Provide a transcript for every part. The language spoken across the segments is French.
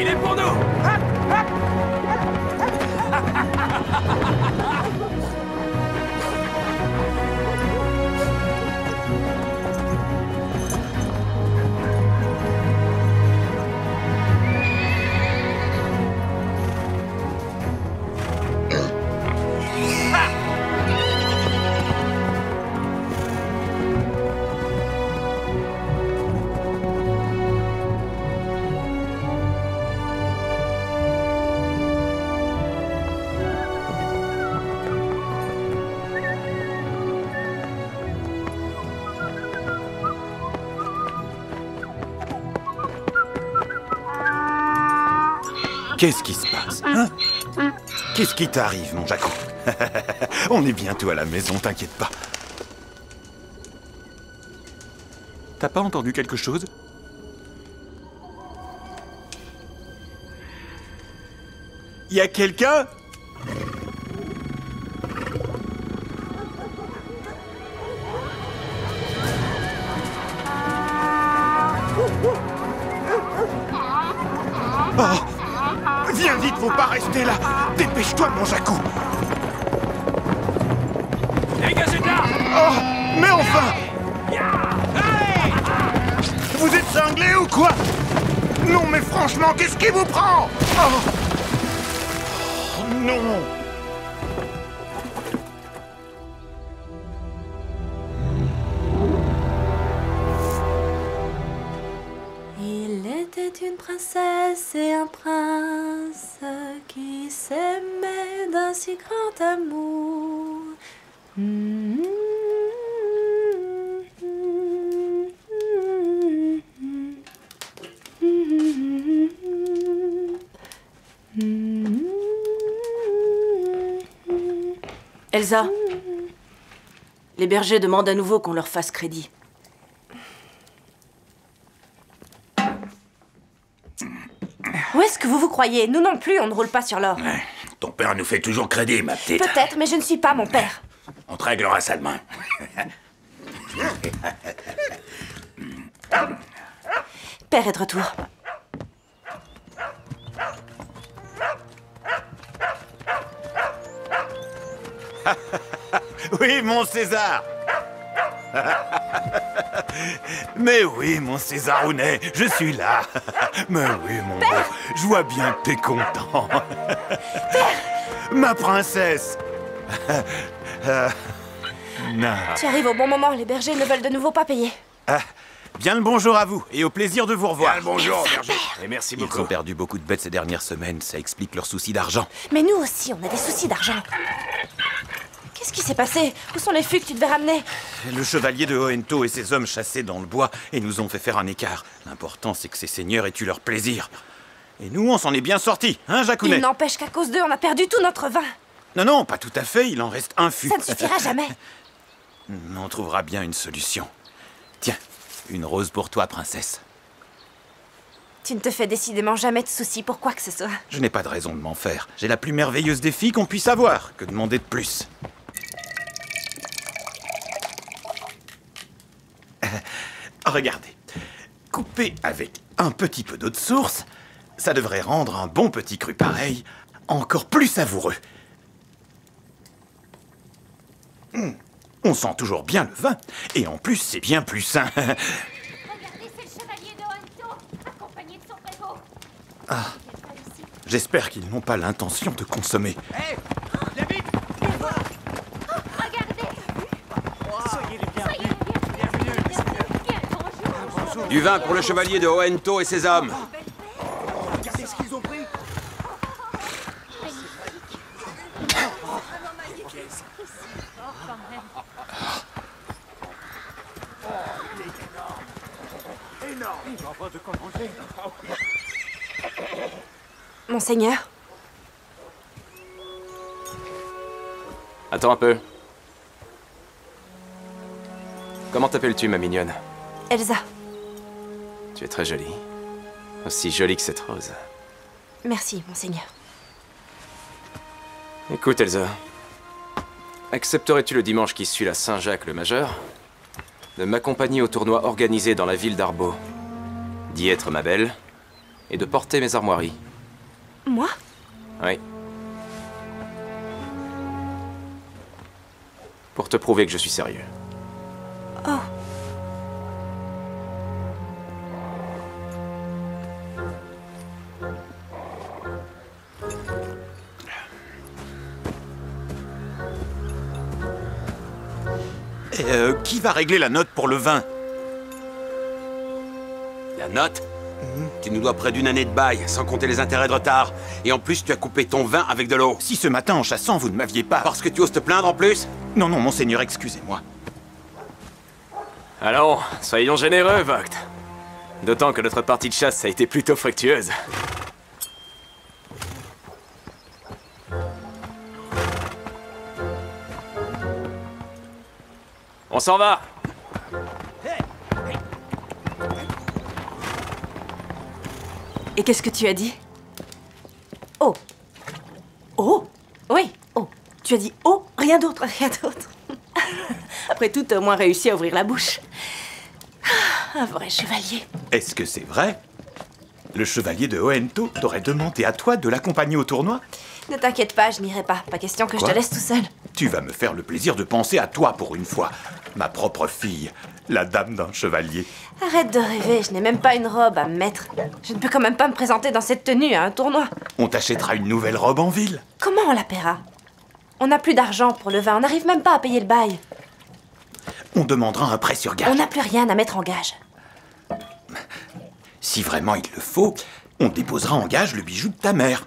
Il est pour nous. Qu'est-ce qui se passe, hein? Qu'est-ce qui t'arrive, mon Jacou? On est bientôt à la maison, t'inquiète pas. T'as pas entendu quelque chose? Y a quelqu'un? Oh! Viens vite, faut pas rester là! Dépêche-toi, mon Jacou! Dégagez de là! Oh! Mais enfin! Vous êtes cinglés ou quoi? Non, mais franchement, qu'est-ce qui vous prend? Oh! Oh, non! Il était une princesse et un prince qui s'aimaient d'un si grand amour. Elsa, les bergers demandent à nouveau qu'on leur fasse crédit. Où est-ce que vous vous croyez? Nous non plus, on ne roule pas sur l'or. Ton père nous fait toujours crédit, ma petite. Peut-être, mais je ne suis pas mon père. On te réglera ça demain. Père est de retour. Oui, mon César! Mais oui, mon Césarounet, je suis là. Mais oui, mon beau, je vois bien que t'es content. Ma princesse. Non. Tu arrives au bon moment, les bergers ne veulent de nouveau pas payer. Bien le bonjour à vous et au plaisir de vous revoir. Bien le bonjour, berger. Et merci Ils beaucoup. ont perdu beaucoup de bêtes ces dernières semaines, ça explique leurs soucis d'argent. Mais nous aussi, on a des soucis d'argent. Qu'est-ce qui s'est passé? Où sont les fûts que tu devais ramener? Le chevalier de Hohento et ses hommes chassaient dans le bois et nous ont fait faire un écart. L'important, c'est que ces seigneurs aient eu leur plaisir. Et nous, on s'en est bien sortis, hein, Jacounet? Il n'empêche qu'à cause d'eux, on a perdu tout notre vin. Non, non, pas tout à fait, il en reste un fût. Ça ne suffira jamais. On trouvera bien une solution. Tiens, une rose pour toi, princesse. Tu ne te fais décidément jamais de soucis pour quoi que ce soit. Je n'ai pas de raison de m'en faire. J'ai la plus merveilleuse des filles qu'on puisse avoir. Que demander de plus? Regardez. Coupé avec un petit peu d'eau de source, ça devrait rendre un bon petit cru pareil encore plus savoureux. On sent toujours bien le vin. Et en plus, c'est bien plus sain. Regardez, c'est le chevalier de Hohento, accompagné de son prévôt. J'espère qu'ils n'ont pas l'intention de consommer. Hé! Viens vite! Viens voir! Regardez! Soyez les bienvenus! Bonjour! Du vin pour le chevalier de Hohento et ses hommes. Regardez ce qu'ils ont pris! Monseigneur, Attends un peu. Comment t'appelles-tu, ma mignonne? Elsa, Tu es très jolie. Aussi jolie que cette rose. merci, monseigneur. Écoute, Elsa. Accepterais-tu le dimanche qui suit la Saint-Jacques le Majeur de m'accompagner au tournoi organisé dans la ville d'Arbo? D'y être ma belle et de porter mes armoiries. Moi? Oui. Pour te prouver que je suis sérieux. Oh. Qui va régler la note pour le vin? La note? Tu nous dois près d'une année de bail, sans compter les intérêts de retard. Et en plus, tu as coupé ton vin avec de l'eau. Si ce matin, en chassant, vous ne m'aviez pas... Parce que tu oses te plaindre en plus? Non, non, monseigneur, excusez-moi. Allons, soyons généreux, Vogt. D'autant que notre partie de chasse a été plutôt fructueuse. On s'en va! Et qu'est-ce que tu as dit? Oh. Oh? Oui, oh. Tu as dit oh, rien d'autre, rien d'autre. Après tout, t'as au moins réussi à ouvrir la bouche. Un vrai chevalier. Est-ce que c'est vrai? Le chevalier de Hoento t'aurait demandé à toi de l'accompagner au tournoi? Ne t'inquiète pas, je n'irai pas. Pas question que Quoi? je te laisse tout seul. Tu vas me faire le plaisir de penser à toi pour une fois. Ma propre fille, la dame d'un chevalier. Arrête de rêver, je n'ai même pas une robe à me mettre. Je ne peux quand même pas me présenter dans cette tenue à un tournoi. On t'achètera une nouvelle robe en ville. Comment on la paiera? On n'a plus d'argent pour le vin, on n'arrive même pas à payer le bail. On demandera un prêt sur On gage. n'a plus rien à mettre en gage. Si vraiment il le faut, on déposera en gage le bijou de ta mère.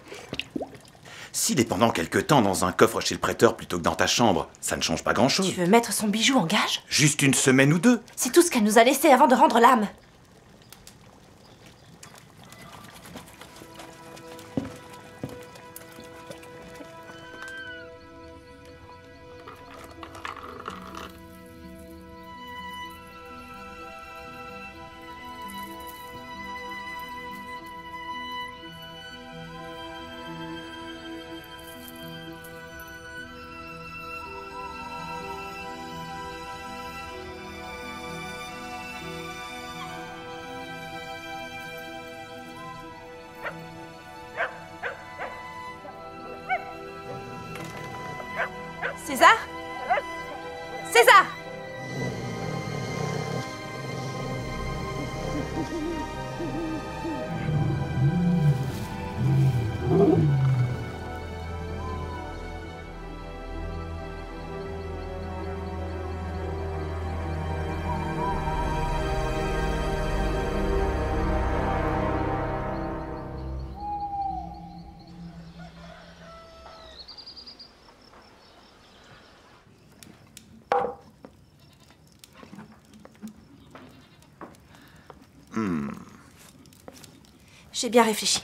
S'il est pendant quelque temps dans un coffre chez le prêteur plutôt que dans ta chambre, ça ne change pas grand-chose. Tu veux mettre son bijou en gage? Juste une semaine ou deux. C'est tout ce qu'elle nous a laissé avant de rendre l'âme. César? César! J'ai bien réfléchi.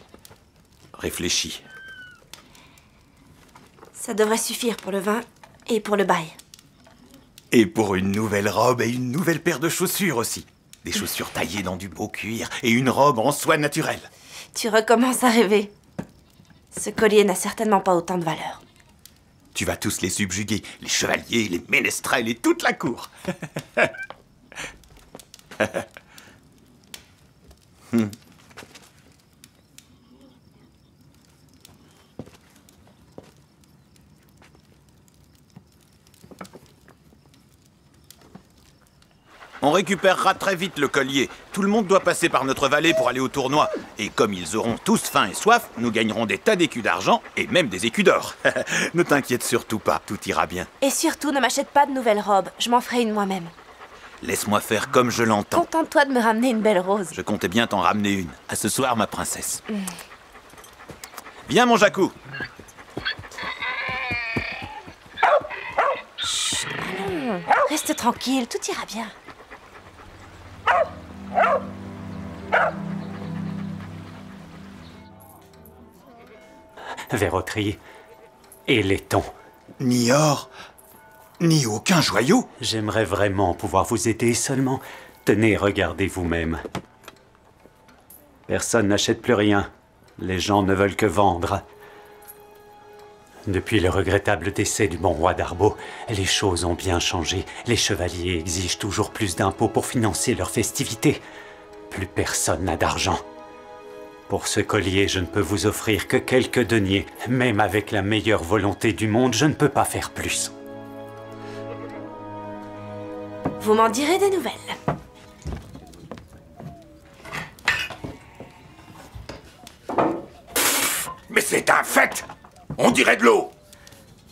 Réfléchis. Ça devrait suffire pour le vin et pour le bail. Et pour une nouvelle robe et une nouvelle paire de chaussures aussi. Des chaussures taillées dans du beau cuir et une robe en soie naturelle. Tu recommences à rêver. Ce collier n'a certainement pas autant de valeur. Tu vas tous les subjuguer, les chevaliers, les ménestrels et toute la cour. On récupérera très vite le collier. Tout le monde doit passer par notre vallée pour aller au tournoi. Et comme ils auront tous faim et soif, nous gagnerons des tas d'écus d'argent et même des écus d'or. Ne t'inquiète surtout pas, tout ira bien. Et surtout, ne m'achète pas de nouvelles robes. Je m'en ferai une moi-même. Laisse-moi faire comme je l'entends. Contente-toi de me ramener une belle rose. Je comptais bien t'en ramener une. À ce soir, ma princesse. Viens, mon Jacou. Reste tranquille, tout ira bien. Verroterie et laiton. Ni or, ni aucun joyau. J'aimerais vraiment pouvoir vous aider, seulement tenez, regardez vous-même. Personne n'achète plus rien. Les gens ne veulent que vendre. Depuis le regrettable décès du bon roi d'Arbo, les choses ont bien changé. Les chevaliers exigent toujours plus d'impôts pour financer leurs festivités. Plus personne n'a d'argent. Pour ce collier, je ne peux vous offrir que quelques deniers. Même avec la meilleure volonté du monde, je ne peux pas faire plus. Vous m'en direz des nouvelles. Mais c'est un fait! On dirait de l'eau!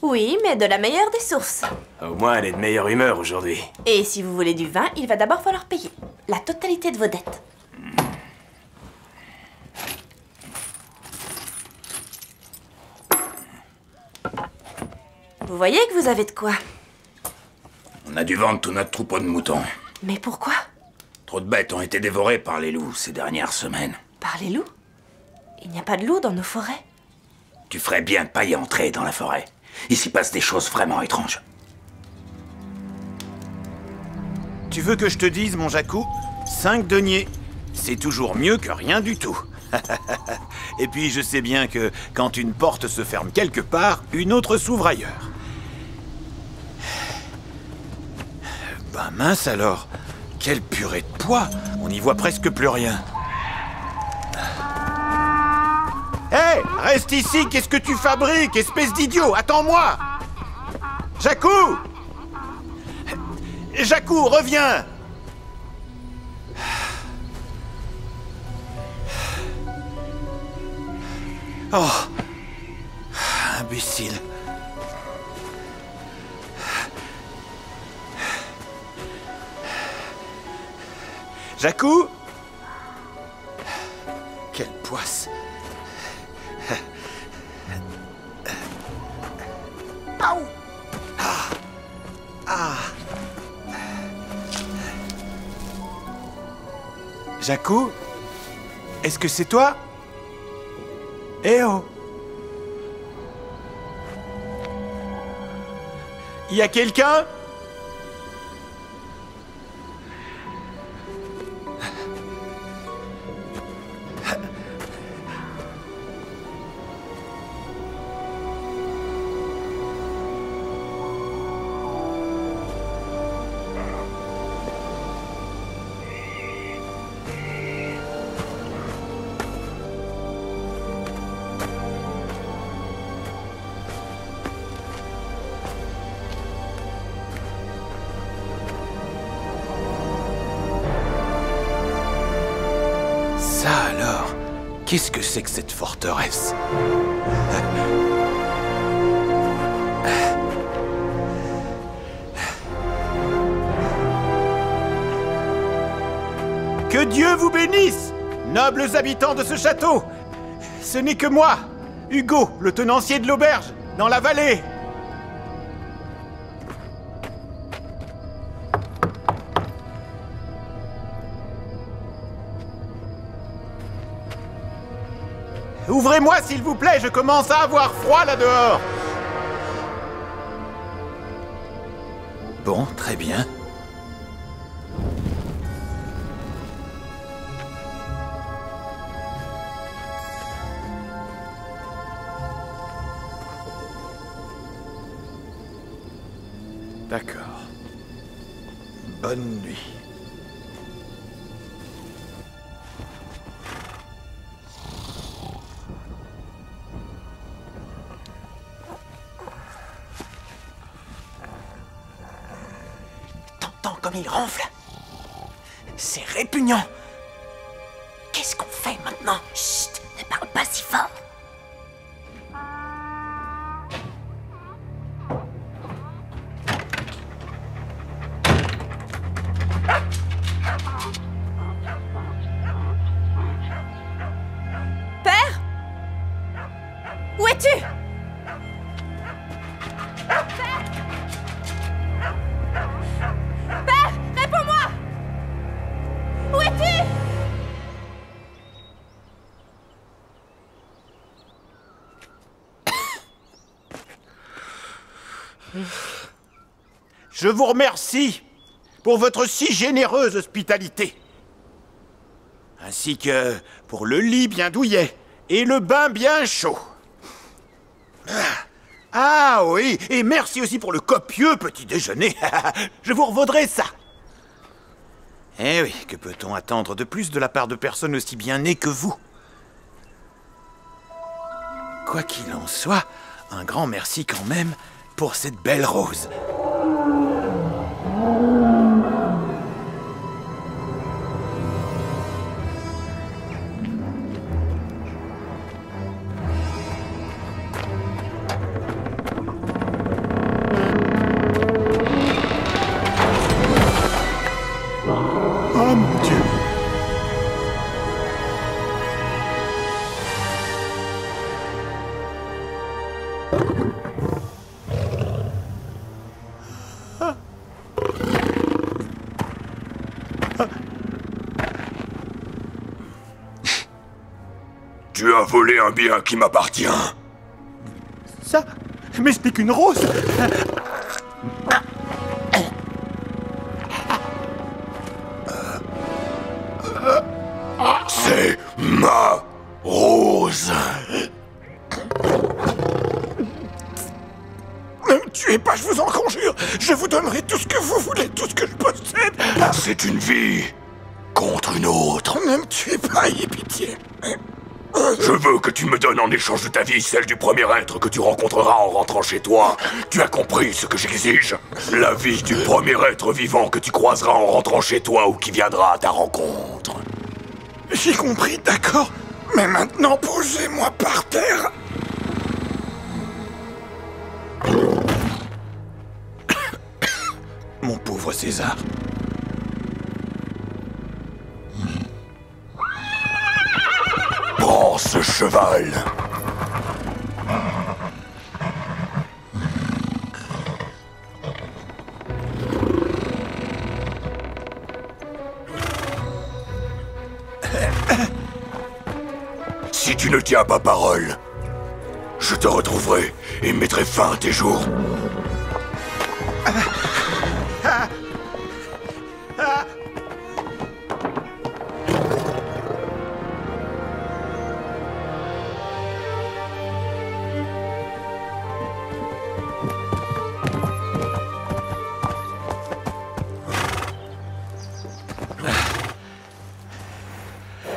Oui, mais de la meilleure des sources. Au moins, elle est de meilleure humeur aujourd'hui. Et si vous voulez du vin, il va d'abord falloir payer la totalité de vos dettes. Vous voyez que vous avez de quoi. On a dû vendre tout notre troupeau de moutons. Mais pourquoi? Trop de bêtes ont été dévorées par les loups ces dernières semaines. Par les loups? Il n'y a pas de loups dans nos forêts. Tu ferais bien de pas y entrer dans la forêt. Il s'y passe des choses vraiment étranges. Tu veux que je te dise, mon Jacou? 5 deniers. C'est toujours mieux que rien du tout. Et puis je sais bien que quand une porte se ferme quelque part, une autre s'ouvre ailleurs. Ben mince alors. Quelle purée de poids. On n'y voit presque plus rien. Hé, reste ici, qu'est-ce que tu fabriques, espèce d'idiot? Attends-moi! Jacou! Jacou, reviens! Oh! Imbécile. Jacou? Quelle poisse! Jacou? Est-ce que c'est toi? Eh oh! Y a quelqu'un? Ça alors, qu'est-ce que c'est que cette forteresse? Que Dieu vous bénisse, nobles habitants de ce château. Ce n'est que moi, Hugo, le tenancier de l'auberge, dans la vallée. Ouvrez-moi, s'il vous plaît, je commence à avoir froid là-dehors. Bon, très bien. D'accord. Bonne nuit. Comme il ronfle. C'est répugnant. Qu'est-ce qu'on fait maintenant? Chut, ne parle pas si fort. Père? Où es-tu? Je vous remercie pour votre si généreuse hospitalité. Ainsi que pour le lit bien douillet et le bain bien chaud. Ah oui, et merci aussi pour le copieux petit déjeuner. Je vous revaudrai ça. Eh oui, que peut-on attendre de plus de la part de personnes aussi bien nées que vous? Quoi qu'il en soit, un grand merci quand même pour cette belle rose. Oh mon Dieu! Tu as volé un bien qui m'appartient. Ça? Mais ce n'est qu'une rose! C'est ma rose. Ne me tuez pas, je vous en conjure. Je vous donnerai tout ce que vous voulez, tout ce que je possède. C'est une vie contre une autre. Ne me tuez pas, ayez pitié. Je veux que tu me donnes en échange de ta vie celle du premier être que tu rencontreras en rentrant chez toi. Tu as compris ce que j'exige? La vie du premier être vivant que tu croiseras en rentrant chez toi ou qui viendra à ta rencontre. J'ai compris, d'accord. Mais maintenant, posez-moi par terre. Mon pauvre César. Prends ce cheval. Si tu ne tiens pas parole, je te retrouverai et mettrai fin à tes jours.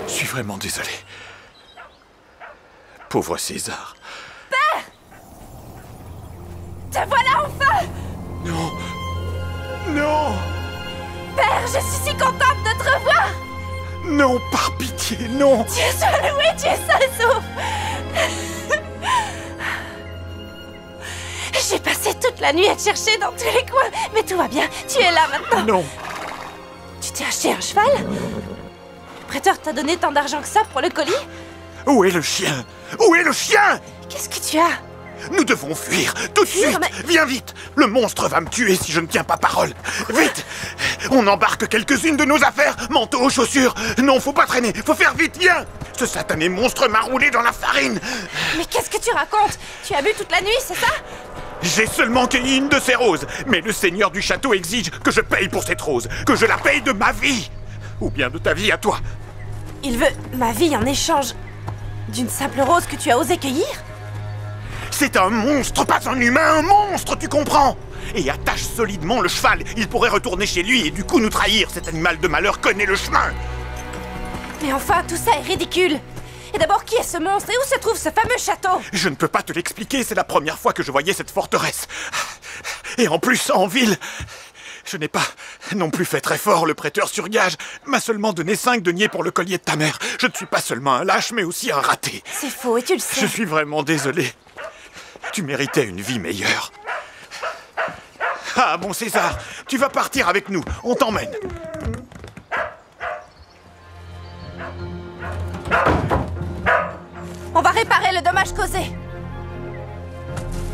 Je suis vraiment désolé. Pauvre César. Père! Te voilà enfin! Non. Non. Père, je suis si contente de te revoir! Non, par pitié, non. Dieu soit loué, Dieu soit sauve! J'ai passé toute la nuit à te chercher dans tous les coins, mais tout va bien, tu es là maintenant! Non. Tu t'es acheté un cheval? Le prêteur t'a donné tant d'argent que ça pour le colis? Où est le chien? Où est le chien? Qu'est-ce que tu as? Nous devons fuir, tout de Fuir, suite. mais- Viens vite. Le monstre va me tuer si je ne tiens pas parole. Vite. On embarque quelques-unes de nos affaires. Manteaux, chaussures. Non, faut pas traîner. Faut faire vite, viens. Ce satané monstre m'a roulé dans la farine. Mais qu'est-ce que tu racontes? Tu as bu toute la nuit, c'est ça? J'ai seulement cueilli une de ces roses. Mais le seigneur du château exige que je paye pour cette rose. Que je la paye de ma vie. Ou bien de ta vie à toi. Il veut ma vie en échange d'une simple rose que tu as osé cueillir? C'est un monstre, pas un humain, un monstre, tu comprends? Et attache solidement le cheval. Il pourrait retourner chez lui et du coup nous trahir. Cet animal de malheur connaît le chemin. Mais enfin, tout ça est ridicule. Et d'abord, qui est ce monstre et où se trouve ce fameux château? Je ne peux pas te l'expliquer, c'est la première fois que je voyais cette forteresse. Et en plus, en ville... Je n'ai pas non plus fait très fort, le prêteur sur gage m'a seulement donné 5 deniers pour le collier de ta mère. Je ne suis pas seulement un lâche, mais aussi un raté. C'est faux et tu le sais. Je suis vraiment désolé. Tu méritais une vie meilleure. Ah bon César, tu vas partir avec nous, on t'emmène. On va réparer le dommage causé.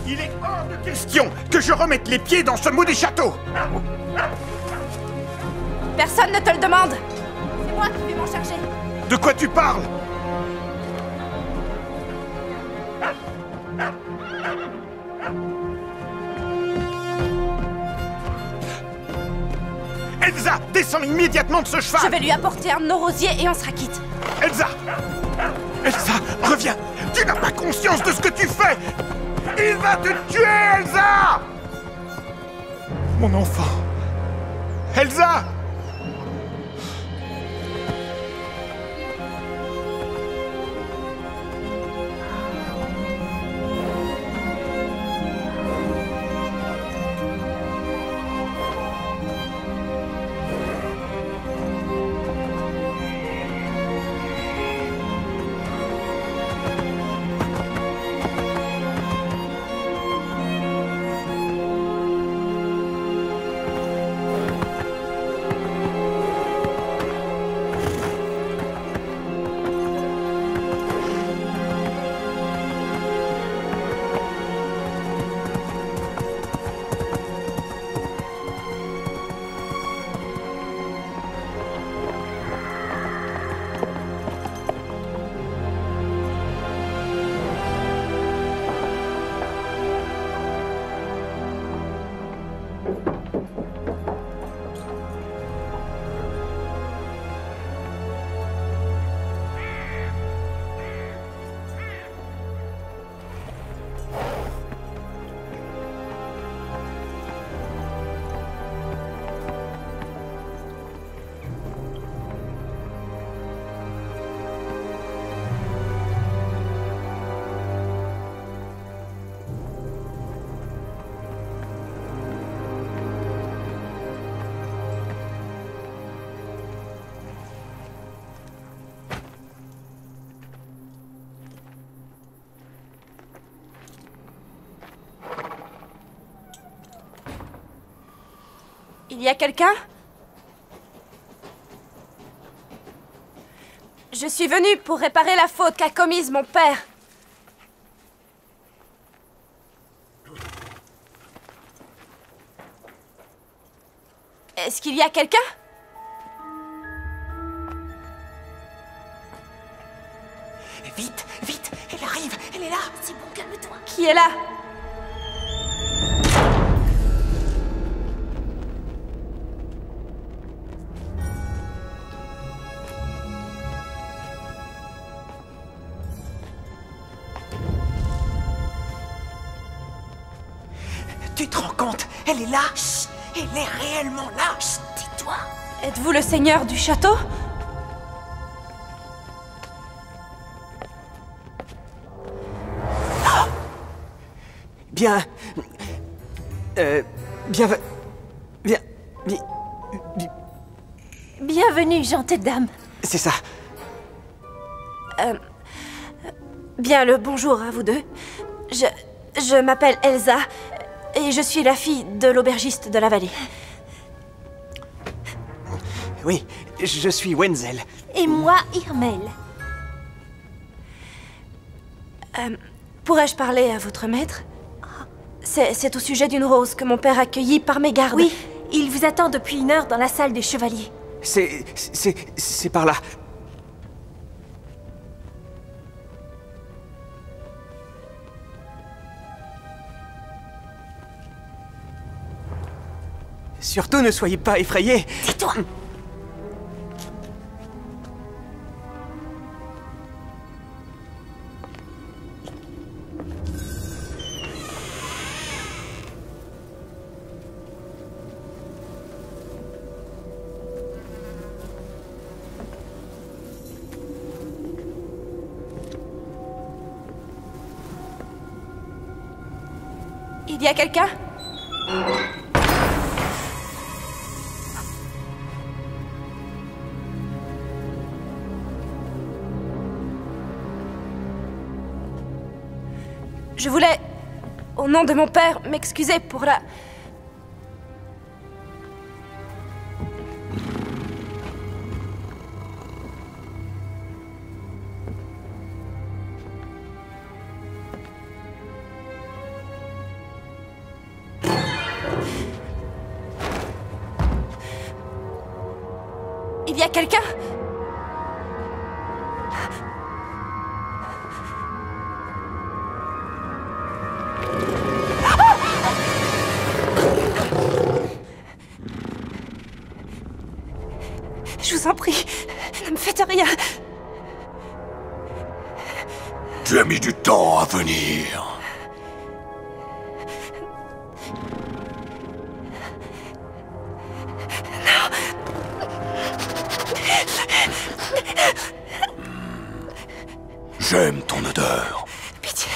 Il est hors de question que je remette les pieds dans ce maudit château. Personne ne te le demande. C'est moi qui vais m'en charger. De quoi tu parles? Elsa, descends immédiatement de ce cheval. Je vais lui apporter un de nos rosiers et on sera quitte. Elsa! Elsa, reviens! Tu n'as pas conscience de ce que tu fais! Il va te tuer, Elsa! Mon enfant! Elsa! Il y a quelqu'un? Je suis venue pour réparer la faute qu'a commise mon père. Est-ce qu'il y a quelqu'un? Vite, vite, elle arrive, elle est là. C'est bon, calme-toi. Qui est là? Tu te rends compte? Elle est là. Chut, elle est réellement là. Chut, tais-toi. Êtes-vous le seigneur du château? Bien... Bienvenue, gentille dame. C'est ça. Bien le bonjour à vous deux. Je m'appelle Elsa et je suis la fille de l'aubergiste de la vallée. Oui, je suis Wenzel. Et moi, Irmel. Pourrais-je parler à votre maître? C'est au sujet d'une rose que mon père a cueillie par mégarde. Oui, il vous attend depuis 1 heure dans la salle des chevaliers. C'est par là. Surtout, ne soyez pas effrayés. Tais-toi! Il y a quelqu'un? Je voulais, au nom de mon père, m'excuser pour la... Il y a quelqu'un? Je vous en prie, ne me faites rien. Tu as mis du temps à venir. J'aime ton odeur. Pitié.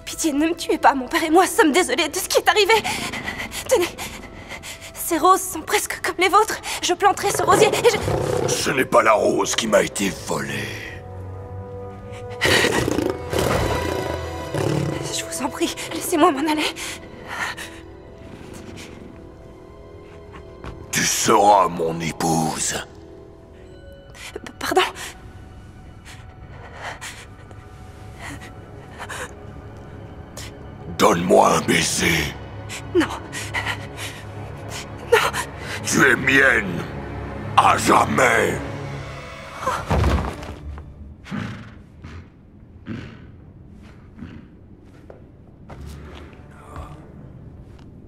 Pitié, ne me tuez pas. Mon père et moi sommes désolés de ce qui est arrivé. Tenez. Ces roses sont presque comme les vôtres. Je planterai ce rosier et je... Ce n'est pas la rose qui m'a été volée. Je vous en prie, laissez-moi m'en aller. Tu seras mon épouse. Pardon? Donne-moi un baiser. Non. Non. Tu es mienne. À jamais.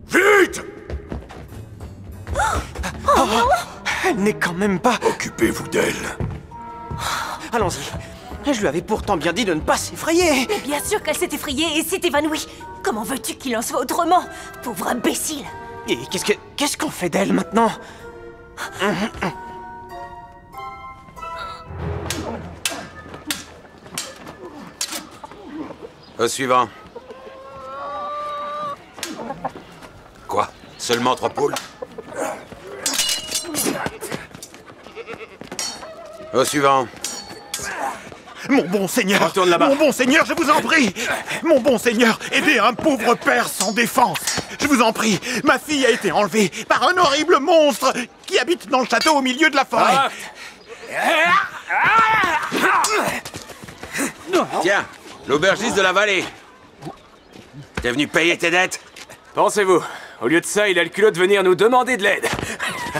Vite! Elle n'est quand même pas... Occupez-vous d'elle. Allons-y. Je lui avais pourtant bien dit de ne pas s'effrayer. Mais bien sûr qu'elle s'est effrayée et s'est évanouie. Comment veux-tu qu'il en soit autrement? Pauvre imbécile. Et qu'est-ce qu'on fait d'elle maintenant? Au suivant. Quoi? Seulement 3 poules? Au suivant. Mon bon seigneur! Retourne là-bas. Mon bon seigneur, je vous en prie! Mon bon seigneur, aidez un pauvre père sans défense! Je vous en prie, ma fille a été enlevée par un horrible monstre qui habite dans le château au milieu de la forêt. Tiens, l'aubergiste de la vallée. T'es venu payer tes dettes? Pensez-vous, au lieu de ça, il a le culot de venir nous demander de l'aide.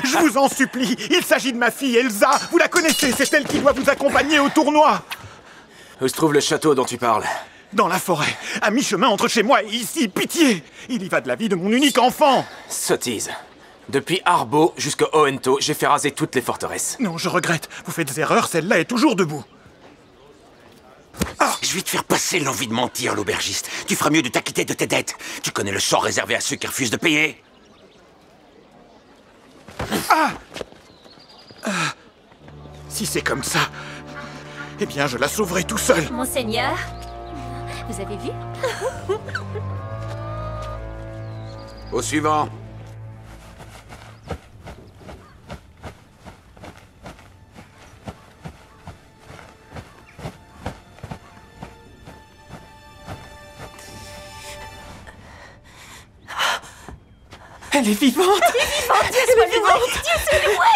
Je vous en supplie, il s'agit de ma fille Elsa. Vous la connaissez, c'est elle qui doit vous accompagner au tournoi. Où se trouve le château dont tu parles? Dans la forêt, à mi-chemin entre chez moi et ici, pitié. Il y va de la vie de mon unique enfant. Sottise. Depuis Arbo jusqu'à Oento, j'ai fait raser toutes les forteresses. Non, je regrette. Vous faites erreur, celle-là est toujours debout. Je vais te faire passer l'envie de mentir, l'aubergiste. Tu feras mieux de t'acquitter de tes dettes. Tu connais le sort réservé à ceux qui refusent de payer. Si c'est comme ça, eh bien, je la sauverai tout seul. Monseigneur, vous avez vu? Au suivant. Elle est vivante! Elle est vivante! Dieu soit loué! Dieu soit loué!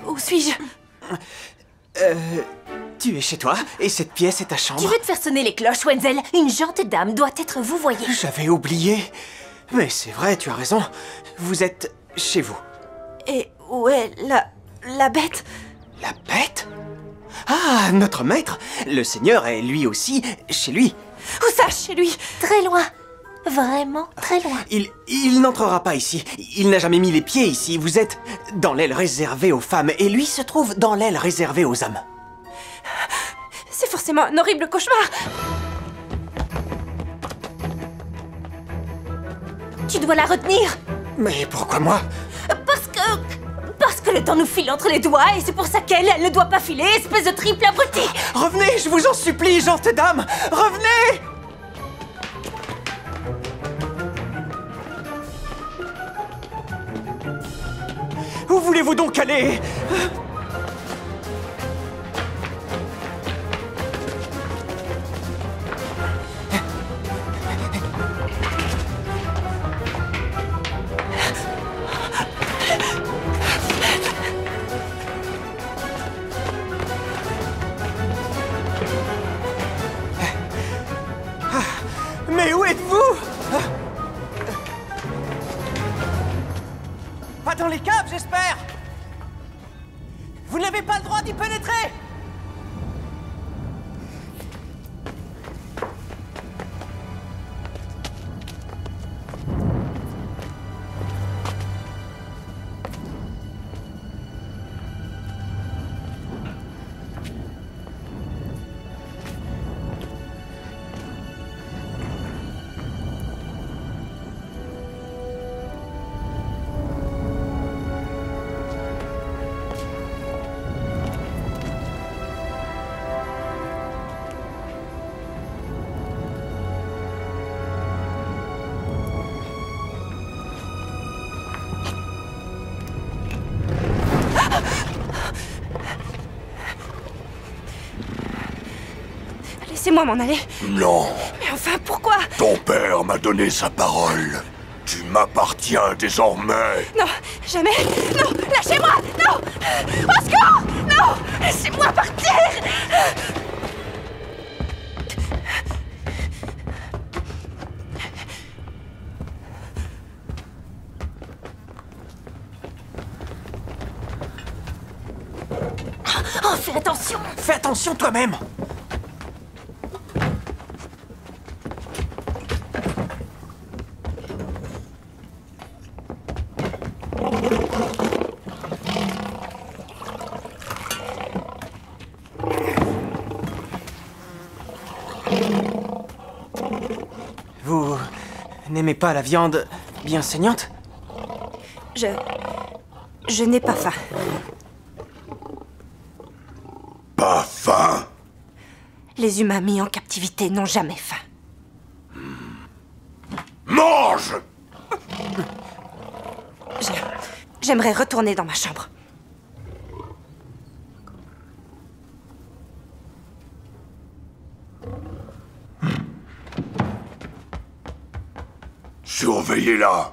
Où suis-je? Tu es chez toi, et cette pièce est ta chambre. Tu veux te faire sonner les cloches, Wenzel? Une gente dame doit être vouvoyée. J'avais oublié. Mais c'est vrai, tu as raison. Vous êtes chez vous. Et où est la bête? La bête? Ah, notre maître! Le seigneur est lui aussi chez lui. Où ça, chez lui? Très loin. Vraiment très loin. Il n'entrera pas ici. Il n'a jamais mis les pieds ici. Vous êtes dans l'aile réservée aux femmes, et lui se trouve dans l'aile réservée aux hommes. C'est forcément un horrible cauchemar. Tu dois la retenir. Mais pourquoi moi? Parce que le temps nous file entre les doigts, et c'est pour ça qu'elle ne doit pas filer, espèce de triple abruti. Revenez, je vous en supplie, gente dame. Revenez! Où voulez-vous donc aller? Mais où êtes-vous? Pas dans les caves, j'espère. Vous n'avez pas le droit d'y pénétrer. Laissez-moi m'en aller. Non, Mais enfin, pourquoi? ton père m'a donné sa parole. Tu m'appartiens désormais. Non, jamais. Non, lâchez-moi. Non. Au secours. Non, laissez-moi partir. Oh, fais attention. Fais attention toi-même. Vous n'aimez pas la viande bien saignante? Je n'ai pas faim. Pas faim? Les humains mis en captivité n'ont jamais faim. Mange! J'aimerais retourner dans ma chambre. Surveillez-la.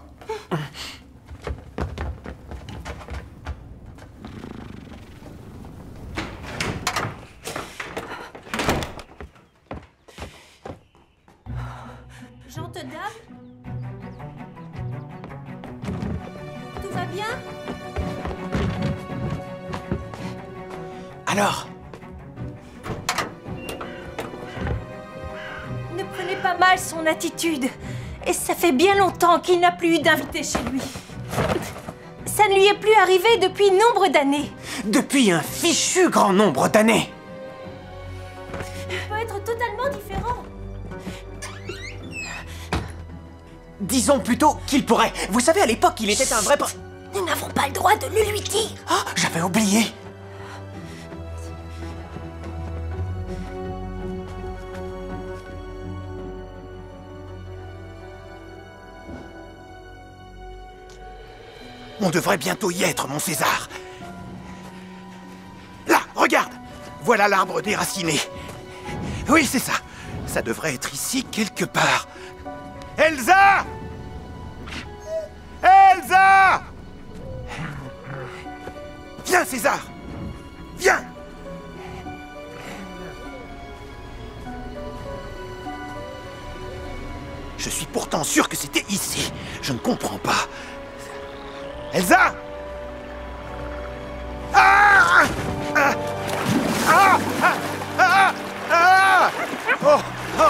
Gente dame? Tout va bien? Alors? Ne prenez pas mal son attitude. Et ça fait bien longtemps qu'il n'a plus eu d'invité chez lui. Ça ne lui est plus arrivé depuis nombre d'années. Depuis un fichu grand nombre d'années. Il peut être totalement différent. Disons plutôt qu'il pourrait. Vous savez, à l'époque, il était un vrai... Nous n'avons pas le droit de le lui dire. Oh, j'avais oublié. On devrait bientôt y être, mon César. Là, regarde. Voilà l'arbre déraciné. Oui, c'est ça. Ça devrait être ici quelque part. Elsa! Elsa! Viens, César! Viens! Je suis pourtant sûr que c'était ici. Je ne comprends pas. Elsa! Ah! Ah! Ah! Ah! Ah! Oh! Oh!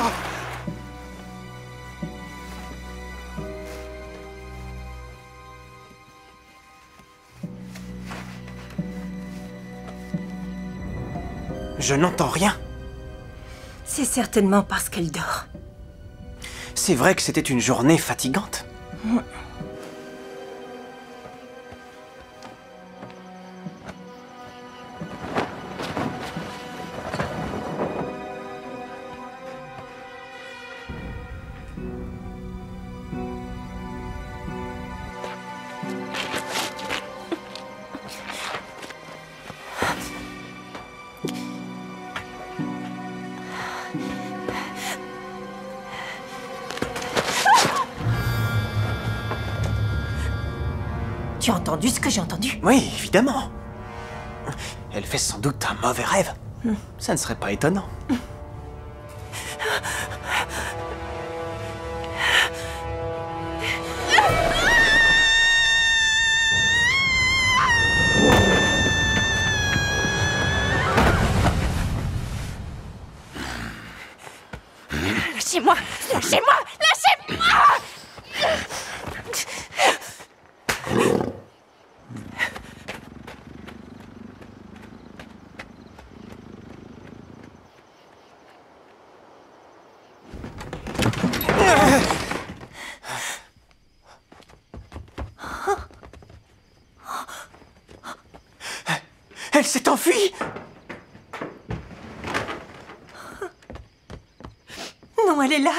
Je n'entends rien. C'est certainement parce qu'elle dort. C'est vrai que c'était une journée fatigante. Tu as entendu ce que j'ai entendu? Oui, évidemment. Elle fait sans doute un mauvais rêve. Ça ne serait pas étonnant. Lâchez-moi! Lâchez-moi! Lâchez-moi! Elle s'est enfuie! Non, elle est là.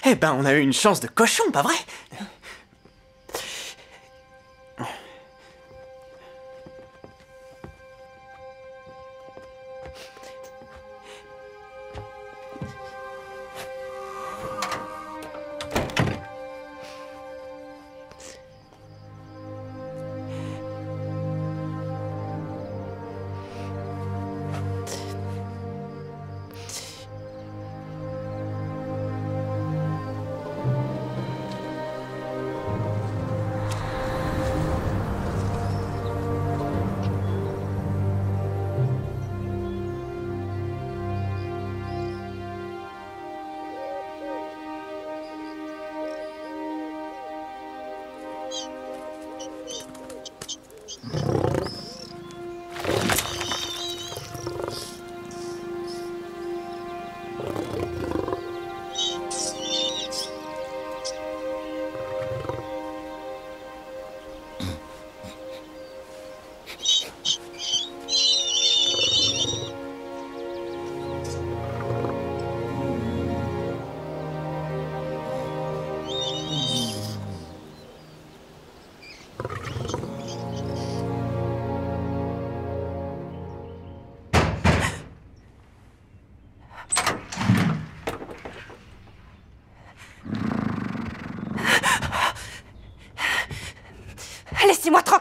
Eh ben, on a eu une chance de cochon, pas vrai?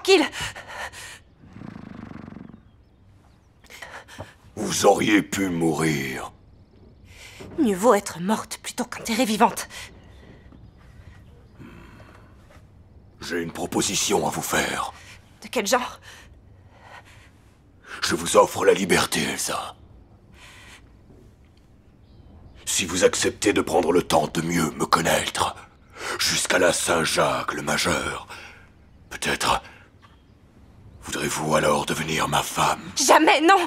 tranquille. Vous auriez pu mourir. Mieux vaut être morte plutôt qu'enterrée vivante. J'ai une proposition à vous faire. De quel genre? Je vous offre la liberté, Elsa. Si vous acceptez de prendre le temps de mieux me connaître, jusqu'à la Saint-Jacques le Majeur, peut-être voudrez-vous alors devenir ma femme? Jamais, non!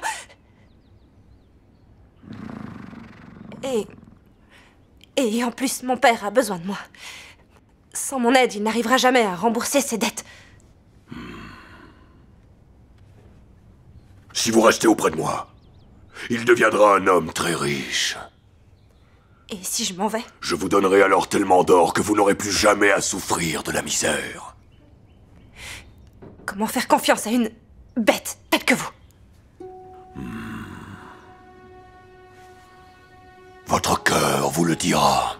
Et en plus, mon père a besoin de moi. Sans mon aide, il n'arrivera jamais à rembourser ses dettes. Si vous restez auprès de moi, il deviendra un homme très riche. Et si je m'en vais? Je vous donnerai alors tellement d'or que vous n'aurez plus jamais à souffrir de la misère. Comment faire confiance à une bête telle que vous? Votre cœur vous le dira.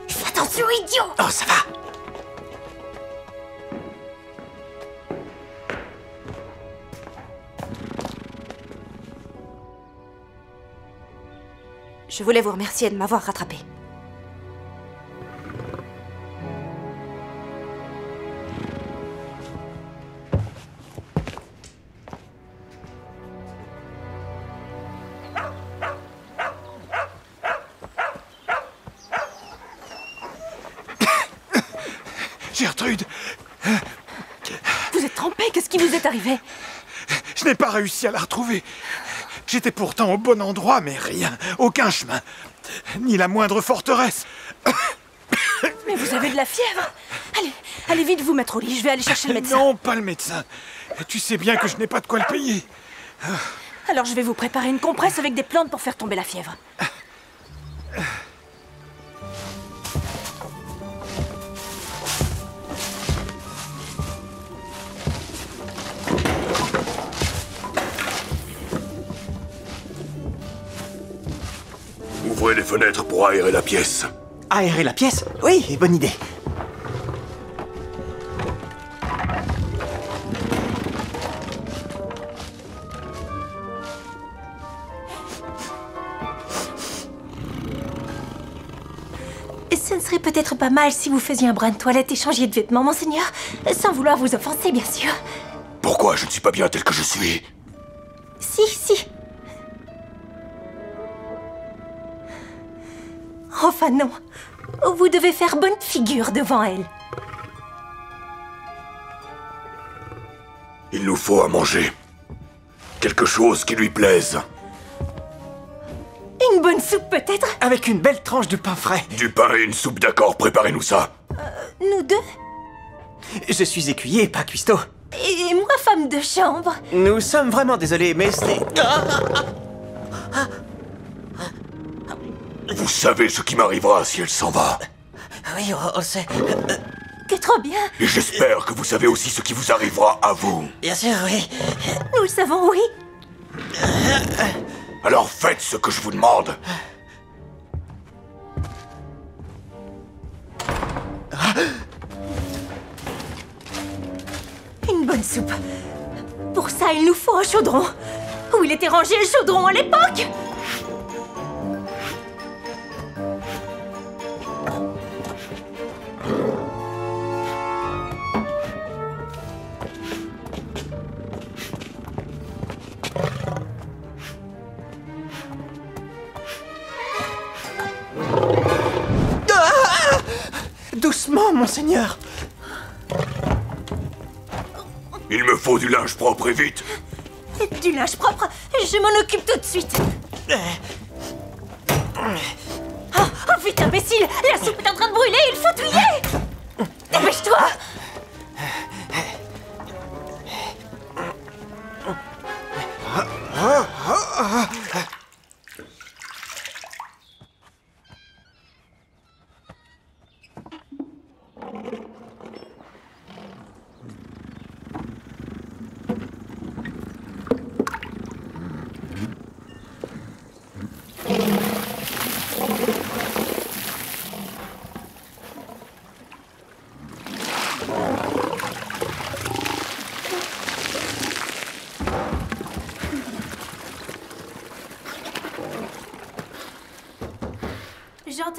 Fais attention, idiot! Oh, ça va. Je voulais vous remercier de m'avoir rattrapé. Gertrude! Vous êtes trempé, qu'est-ce qui vous est arrivé? Je n'ai pas réussi à la retrouver. J'étais pourtant au bon endroit, mais rien, aucun chemin. Ni la moindre forteresse. Mais vous avez de la fièvre. Allez vite vous mettre au lit, je vais aller chercher le médecin. Non, pas le médecin. Tu sais bien que je n'ai pas de quoi le payer. Alors je vais vous préparer une compresse avec des plantes pour faire tomber la fièvre. Ouvrez les fenêtres pour aérer la pièce. Aérer la pièce? Oui, bonne idée. Ce ne serait peut-être pas mal si vous faisiez un brin de toilette et changiez de vêtements, monseigneur. Sans vouloir vous offenser, bien sûr. Pourquoi je ne suis pas bien tel que je suis? Si. Enfin non. Vous devez faire bonne figure devant elle. Il nous faut à manger. Quelque chose qui lui plaise. Une bonne soupe peut-être? Avec une belle tranche de pain frais. Du pain et une soupe, d'accord, préparez-nous ça. Nous deux? Je suis écuyer, pas cuistot. Et moi, femme de chambre. Nous sommes vraiment désolés, mais c'est... Vous savez ce qui m'arrivera si elle s'en va. Oui, on sait. Que trop bien. Et j'espère que vous savez aussi ce qui vous arrivera à vous. Bien sûr, oui. Nous le savons, oui. Alors faites ce que je vous demande. Une bonne soupe. Pour ça, il nous faut un chaudron. Où il était rangé le chaudron à l'époque? Doucement, monseigneur. Il me faut du linge propre et vite. Du linge propre? Je m'en occupe tout de suite. Oh vite, imbécile! La soupe est en train de brûler, il faut touiller! Dépêche-toi!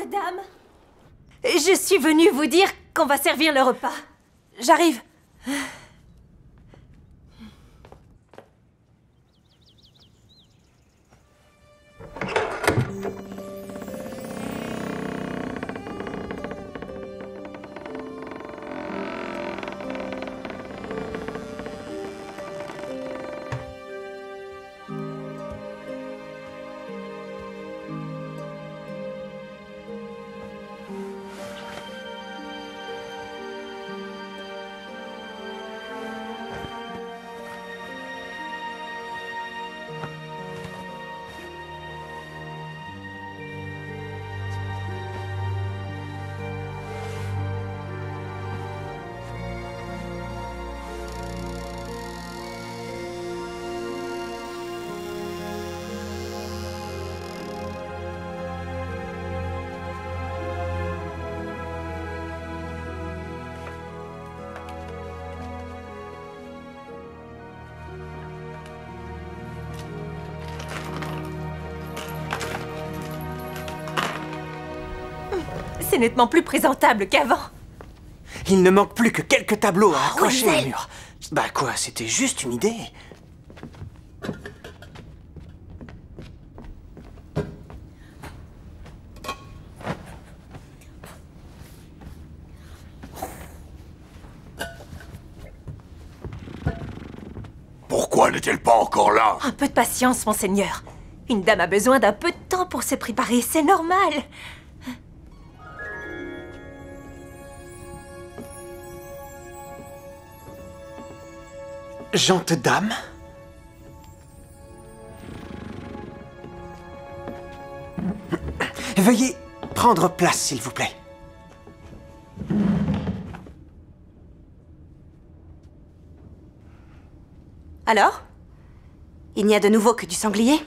madame. Je suis venue vous dire qu'on va servir le repas. J'arrive. C'est nettement plus présentable qu'avant. Il ne manque plus que quelques tableaux à accrocher Wenzel. au mur. Bah quoi, c'était juste une idée. Pourquoi n'est-elle pas encore là? Un peu de patience, monseigneur. Une dame a besoin d'un peu de temps pour se préparer, c'est normal. Gente dame? Veuillez prendre place, s'il vous plaît. Alors? Il n'y a de nouveau que du sanglier?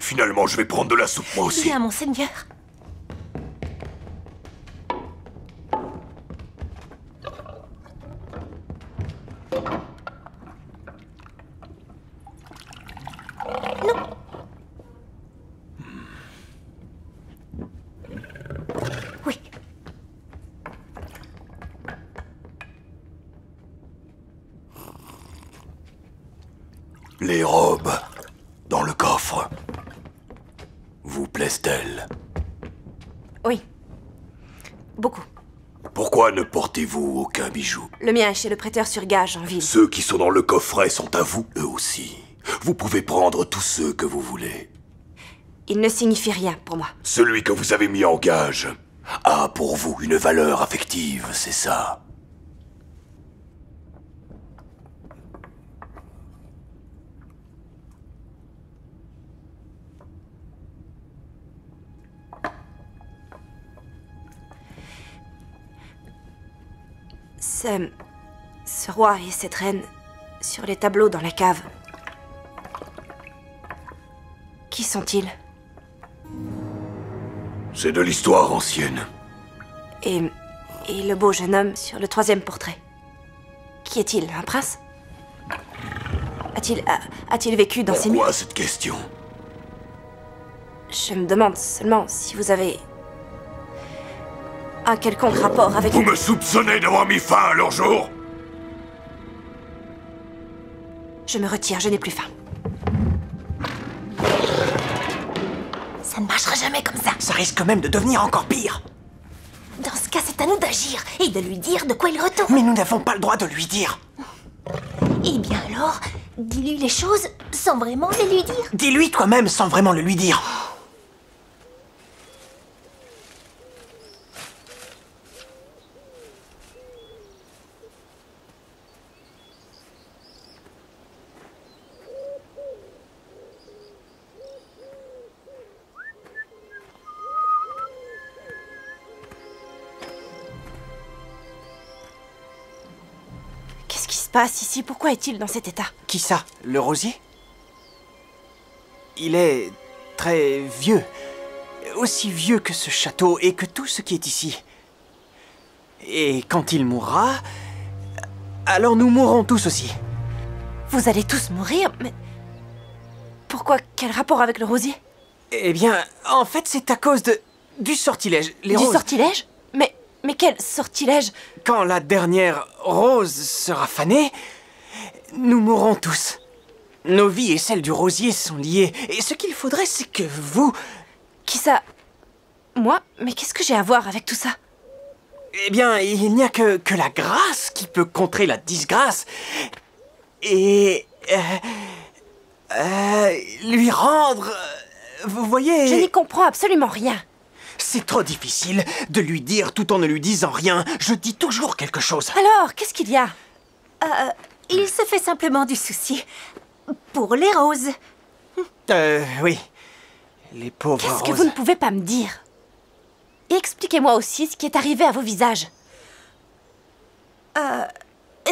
Finalement, je vais prendre de la soupe, moi aussi. Bien, monseigneur. Oui. Les robes dans le coffre vous plaisent-elles? Oui. Beaucoup. Pourquoi ne portez-vous aucun bijou? Le mien est chez le prêteur sur gage en ville. Ceux qui sont dans le coffret sont à vous, eux aussi. Vous pouvez prendre tous ceux que vous voulez. Il ne signifie rien pour moi. Celui que vous avez mis en gage a pour vous une valeur affective, c'est ça? Ce roi et cette reine sur les tableaux dans la cave. Qui sont-ils? C'est de l'histoire ancienne. Et le beau jeune homme sur le troisième portrait. Qui est-il? Un prince? A-t-il vécu dans ces murs? Pourquoi cette question? Je me demande seulement si vous avez un quelconque rapport avec... Vous me soupçonnez d'avoir mis fin à leur jour? Je me retire, je n'ai plus faim. Ça ne marchera jamais comme ça. Ça risque même de devenir encore pire. Dans ce cas, c'est à nous d'agir et de lui dire de quoi il retourne. Mais nous n'avons pas le droit de lui dire. Eh bien alors, dis-lui les choses sans vraiment les lui dire. Dis-lui toi-même sans vraiment le lui dire. Qu'est-ce qui se passe ici? Pourquoi est-il dans cet état? Qui ça? Le rosier? Il est très vieux. Aussi vieux que ce château et que tout ce qui est ici. Et quand il mourra, alors nous mourrons tous aussi. Vous allez tous mourir, mais... Pourquoi? Quel rapport avec le rosier? Eh bien, en fait, c'est à cause du sortilège. Les Du roses... sortilège? Mais quel sortilège? Quand la dernière rose sera fanée, nous mourrons tous. Nos vies et celles du rosier sont liées. Et ce qu'il faudrait, c'est que vous... Qui ça? Moi? Mais qu'est-ce que j'ai à voir avec tout ça? Eh bien, il n'y a que la grâce qui peut contrer la disgrâce. Et... lui rendre... vous voyez... Je n'y comprends absolument rien. C'est trop difficile de lui dire tout en ne lui disant rien. Je dis toujours quelque chose. Alors, qu'est-ce qu'il y a? Il se fait simplement du souci. Pour les roses. Oui. Les pauvres roses. Qu'est-ce que vous ne pouvez pas me dire? Et expliquez-moi aussi ce qui est arrivé à vos visages.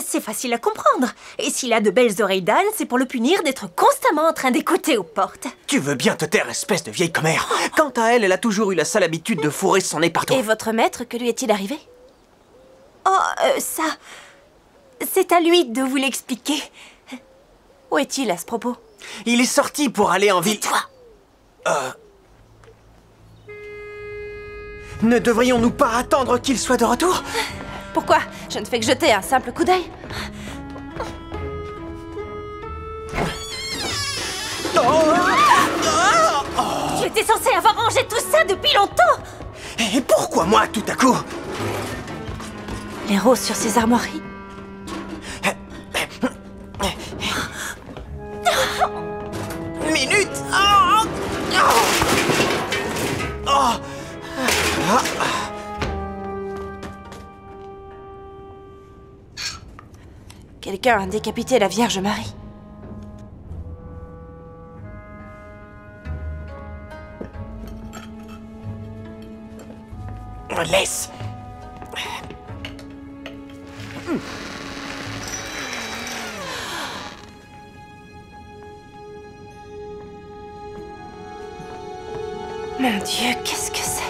C'est facile à comprendre. Et s'il a de belles oreilles d'âne, c'est pour le punir d'être constamment en train d'écouter aux portes. Tu veux bien te taire, espèce de vieille commère. Quant à elle, elle a toujours eu la sale habitude de fourrer son nez partout. Et votre maître, que lui est-il arrivé? Ça... C'est à lui de vous l'expliquer. Où est-il à ce propos? Il est sorti pour aller en ville... Tais-toi. Ne devrions-nous pas attendre qu'il soit de retour? Pourquoi? Je ne fais que jeter un simple coup d'œil. Tu étais censé avoir rangé tout ça depuis longtemps. Et pourquoi moi, tout à coup? Les roses sur ces armoiries? Minute. Quelqu'un a décapité la Vierge Marie. Laisse. Mon Dieu, qu'est-ce que c'est?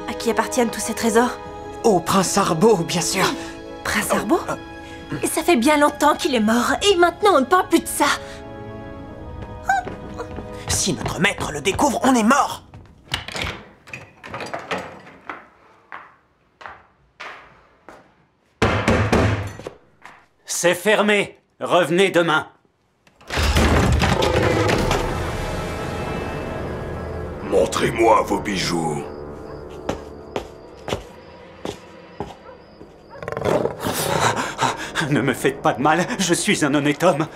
À qui appartiennent tous ces trésors? Au prince Arbo, bien sûr. Prince Arbo? Et ça fait bien longtemps qu'il est mort. Et maintenant, on ne parle plus de ça. Si notre maître le découvre, on est mort. C'est fermé. Revenez demain. Montrez-moi vos bijoux. Ne me faites pas de mal, je suis un honnête homme.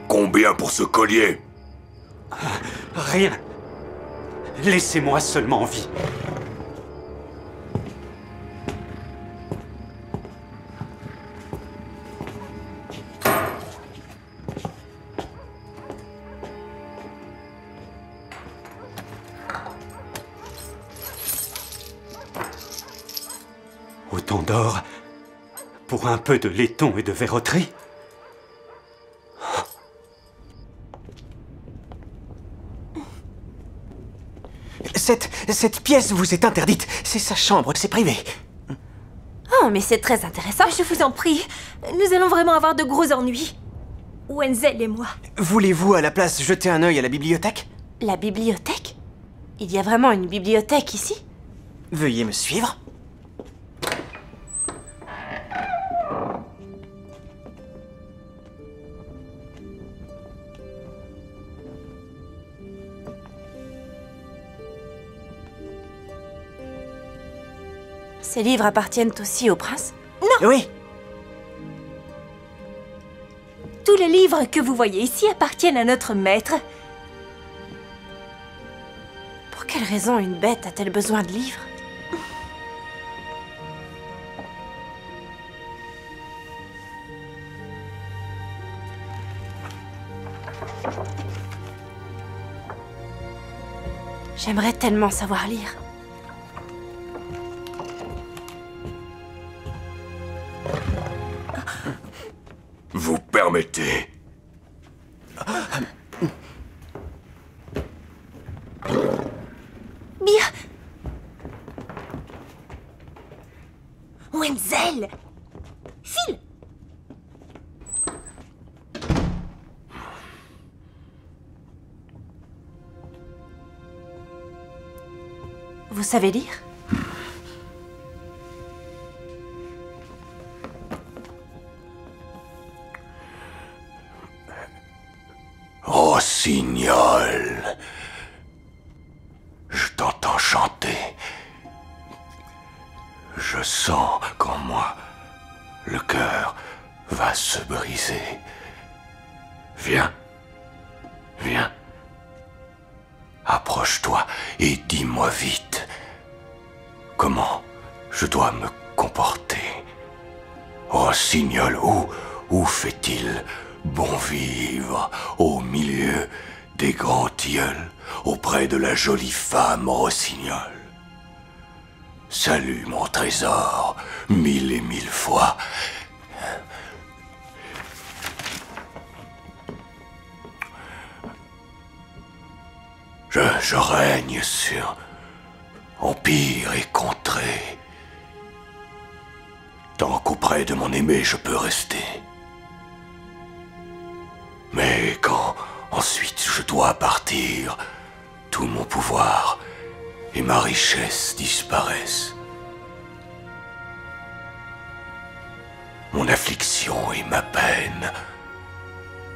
Combien pour ce collier? Rien. Laissez-moi seulement en vie. Autant d'or pour un peu de laiton et de verroterie? Cette pièce vous est interdite. C'est sa chambre, c'est privé. Oh, Oh, mais c'est très intéressant. Je vous en prie, nous allons vraiment avoir de gros ennuis. Wenzel et moi. Voulez-vous à la place jeter un œil à la bibliothèque? La bibliothèque? Il y a vraiment une bibliothèque ici? Veuillez me suivre. Ces livres appartiennent aussi au prince? Non! Oui! Tous les livres que vous voyez ici appartiennent à notre maître. Pour quelle raison une bête a-t-elle besoin de livres? J'aimerais tellement savoir lire. Vous permettez? Bien. Wenzel! File! Vous savez lire? Rossignol, je t'entends chanter. Je sens qu'en moi, le cœur va se briser. Viens, viens. Approche-toi et dis-moi vite comment je dois me comporter. Rossignol, où fait-il bon vivre au milieu des grands tilleuls, auprès de la jolie femme Rossignol? Salut mon trésor, 1000 et 1000 fois. Je règne sur empire et contrée, tant qu'auprès de mon aimé je peux rester. Mais quand ensuite je dois partir, tout mon pouvoir et ma richesse disparaissent. Mon affliction et ma peine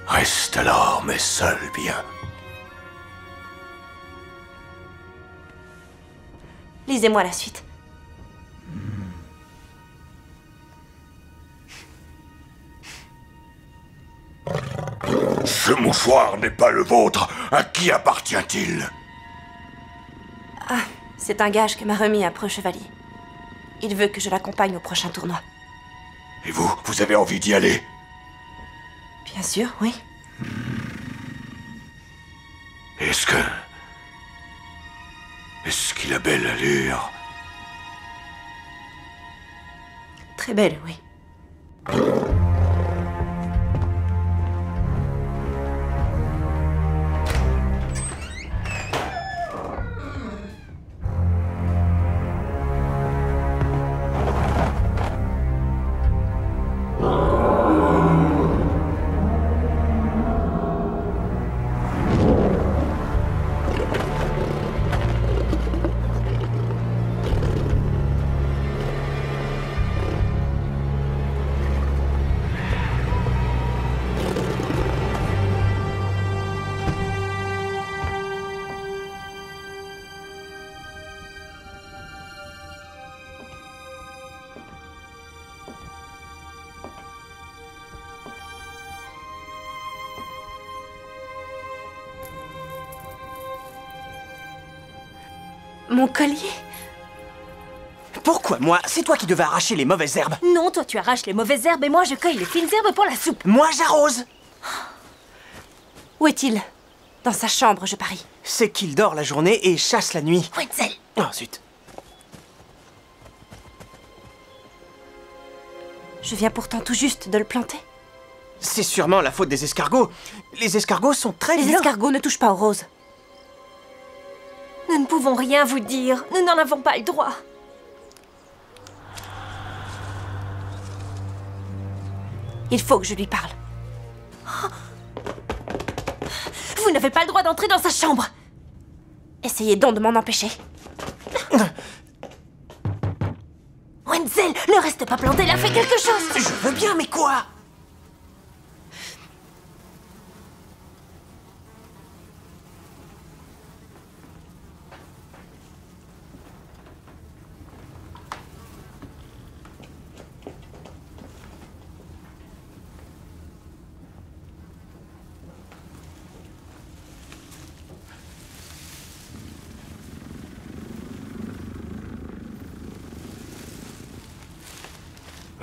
restent alors mes seuls biens. Lisez-moi la suite. Ce mouchoir n'est pas le vôtre. À qui appartient-il? Ah, c'est un gage que m'a remis un preux chevalier. Il veut que je l'accompagne au prochain tournoi. Et vous avez envie d'y aller? Bien sûr, oui. Est-ce qu'il a belle allure? Très belle, oui. Mon collier? Pourquoi moi? C'est toi qui devais arracher les mauvaises herbes. Non, toi tu arraches les mauvaises herbes et moi je cueille les fines herbes pour la soupe. Moi j'arrose. Où est-il? Dans sa chambre, je parie. C'est qu'il dort la journée et chasse la nuit. Wenzel! Oh, zut. Je viens pourtant tout juste de le planter. C'est sûrement la faute des escargots. Les escargots sont très Les vilains. escargots ne touchent pas aux roses. Nous ne pouvons rien vous dire. Nous n'en avons pas le droit. Il faut que je lui parle. Oh. Vous n'avez pas le droit d'entrer dans sa chambre. Essayez donc de m'en empêcher. Wenzel, ne reste pas planté là, fais quelque chose. Je veux bien, mais quoi?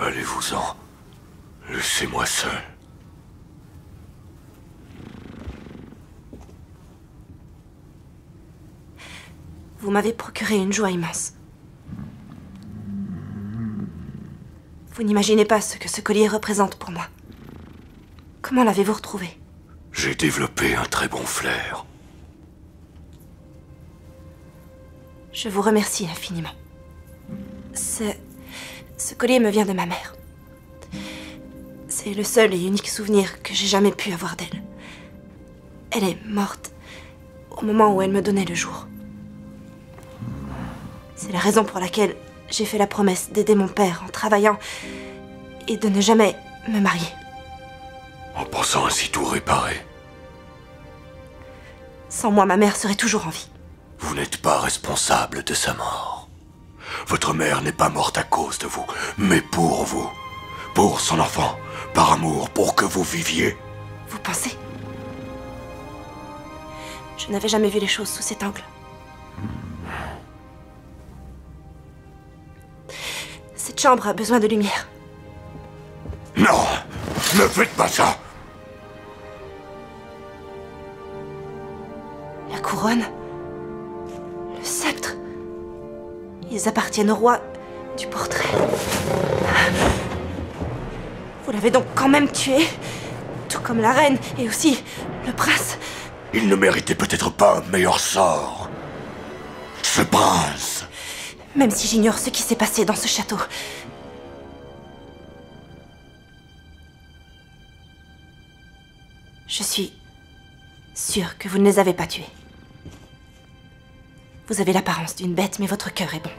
Allez-vous-en. Laissez-moi seul. Vous m'avez procuré une joie immense. Vous n'imaginez pas ce que ce collier représente pour moi. Comment l'avez-vous retrouvé? J'ai développé un très bon flair. Je vous remercie infiniment. Ce collier me vient de ma mère. C'est le seul et unique souvenir que j'ai jamais pu avoir d'elle. Elle est morte au moment où elle me donnait le jour. C'est la raison pour laquelle j'ai fait la promesse d'aider mon père en travaillant et de ne jamais me marier. En pensant ainsi tout réparer. Sans moi, ma mère serait toujours en vie. Vous n'êtes pas responsable de sa mort. Votre mère n'est pas morte à cause de vous, mais pour vous. Pour son enfant, par amour, pour que vous viviez. Vous pensez? Je n'avais jamais vu les choses sous cet angle. Cette chambre a besoin de lumière. Non! Ne faites pas ça! La couronne, le sceptre, ils appartiennent au roi du portrait. Vous l'avez donc quand même tué, tout comme la reine et aussi le prince. Il ne méritait peut-être pas un meilleur sort. Ce prince! Même si j'ignore ce qui s'est passé dans ce château. Je suis sûre que vous ne les avez pas tués. Vous avez l'apparence d'une bête, mais votre cœur est bon.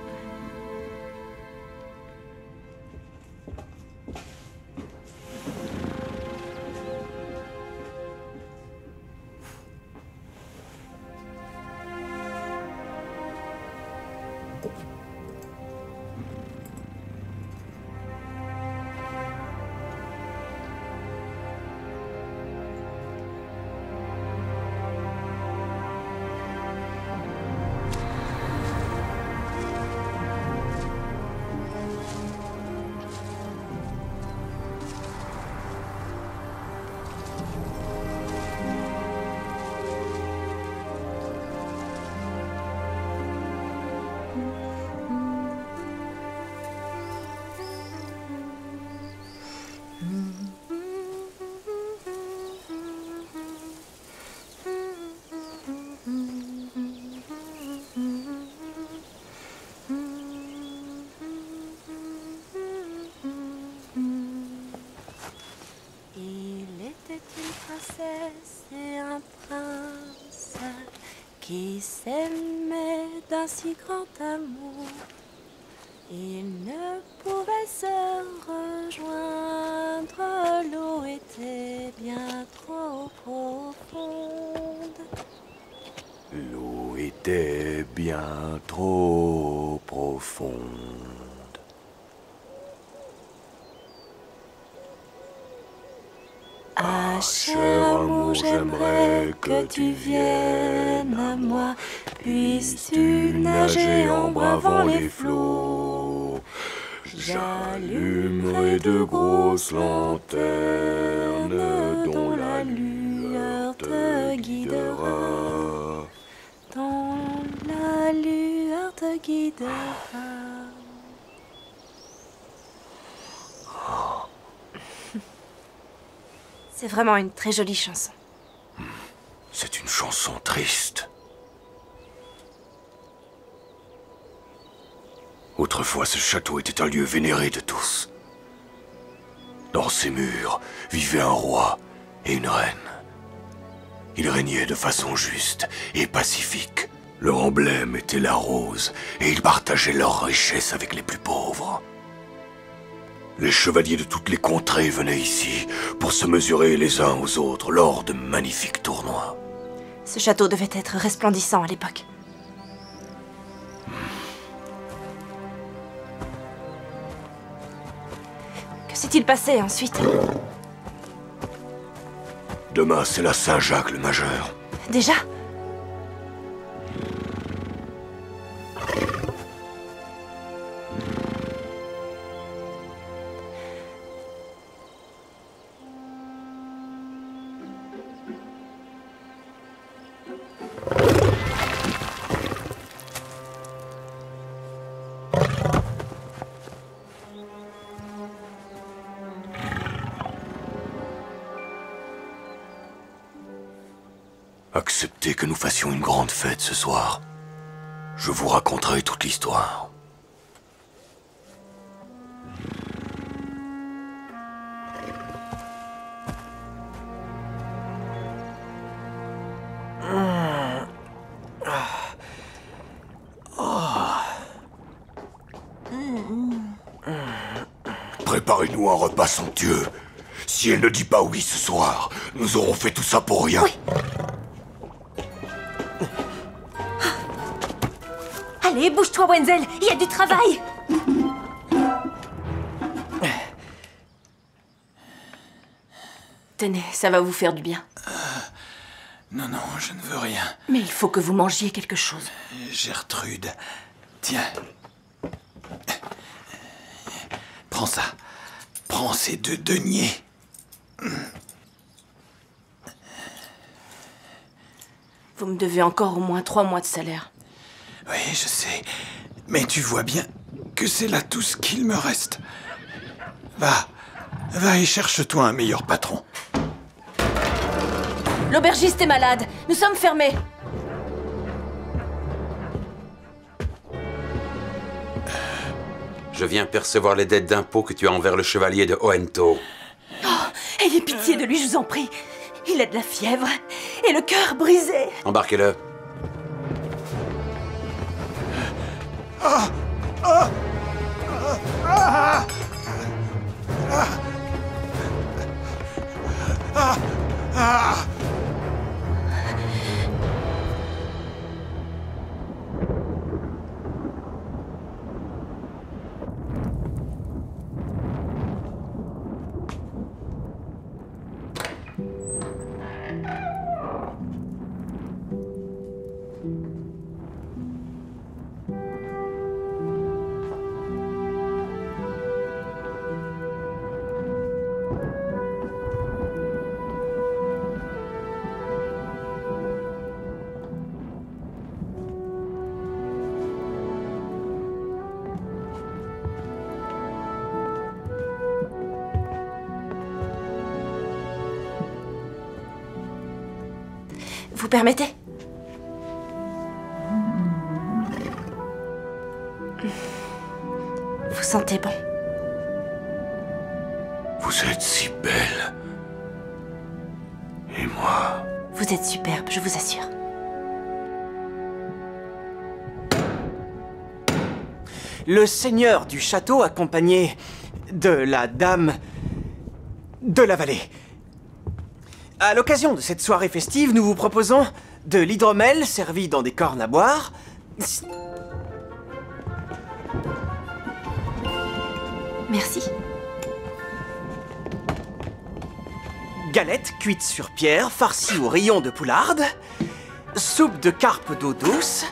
Et un prince qui s'aimait d'un si grand amour. Ils ne pouvaient se rejoindre, l'eau était bien trop profonde. L'eau était bien trop profonde. Ah, cher amour, j'aimerais que tu viennes à moi. Puisses-tu nager en bravant les flots? J'allumerai de grosses lanternes dont la lueur te guidera. Dont la lueur te guidera. C'est vraiment une très jolie chanson. C'est une chanson triste. Autrefois, ce château était un lieu vénéré de tous. Dans ces murs vivait un roi et une reine. Ils régnaient de façon juste et pacifique. Leur emblème était la rose, et ils partageaient leurs richesses avec les plus pauvres. Les chevaliers de toutes les contrées venaient ici pour se mesurer les uns aux autres lors de magnifiques tournois. Ce château devait être resplendissant à l'époque. Que s'est-il passé ensuite? Demain, c'est la Saint-Jacques le Majeur. Déjà? Acceptez que nous fassions une grande fête ce soir. Je vous raconterai toute l'histoire. Préparez-nous un repas somptueux. Si elle ne dit pas oui ce soir, nous aurons fait tout ça pour rien. Oui. Allez, bouge-toi, Wenzel, il y a du travail. Tenez, ça va vous faire du bien. Non, non, je ne veux rien. Mais il faut que vous mangiez quelque chose. Gertrude, tiens. Prends ça. Prends ces 2 deniers. Vous me devez encore au moins 3 mois de salaire. Oui, je sais. Mais tu vois bien que c'est là tout ce qu'il me reste. Va et cherche-toi un meilleur patron. L'aubergiste est malade. Nous sommes fermés. Je viens percevoir les dettes d'impôts que tu as envers le chevalier de Hohenthau. Oh, ayez pitié de lui, je vous en prie. Il a de la fièvre et le cœur brisé. Embarquez-le. Vous permettez? Vous sentez bon. Vous êtes si belle. Et moi? Vous êtes superbe, je vous assure. Le seigneur du château accompagné de la dame de la vallée. À l'occasion de cette soirée festive, nous vous proposons de l'hydromel servi dans des cornes à boire, Merci. galettes cuites sur pierre farcies aux rayons de poularde, soupe de carpe d'eau douce,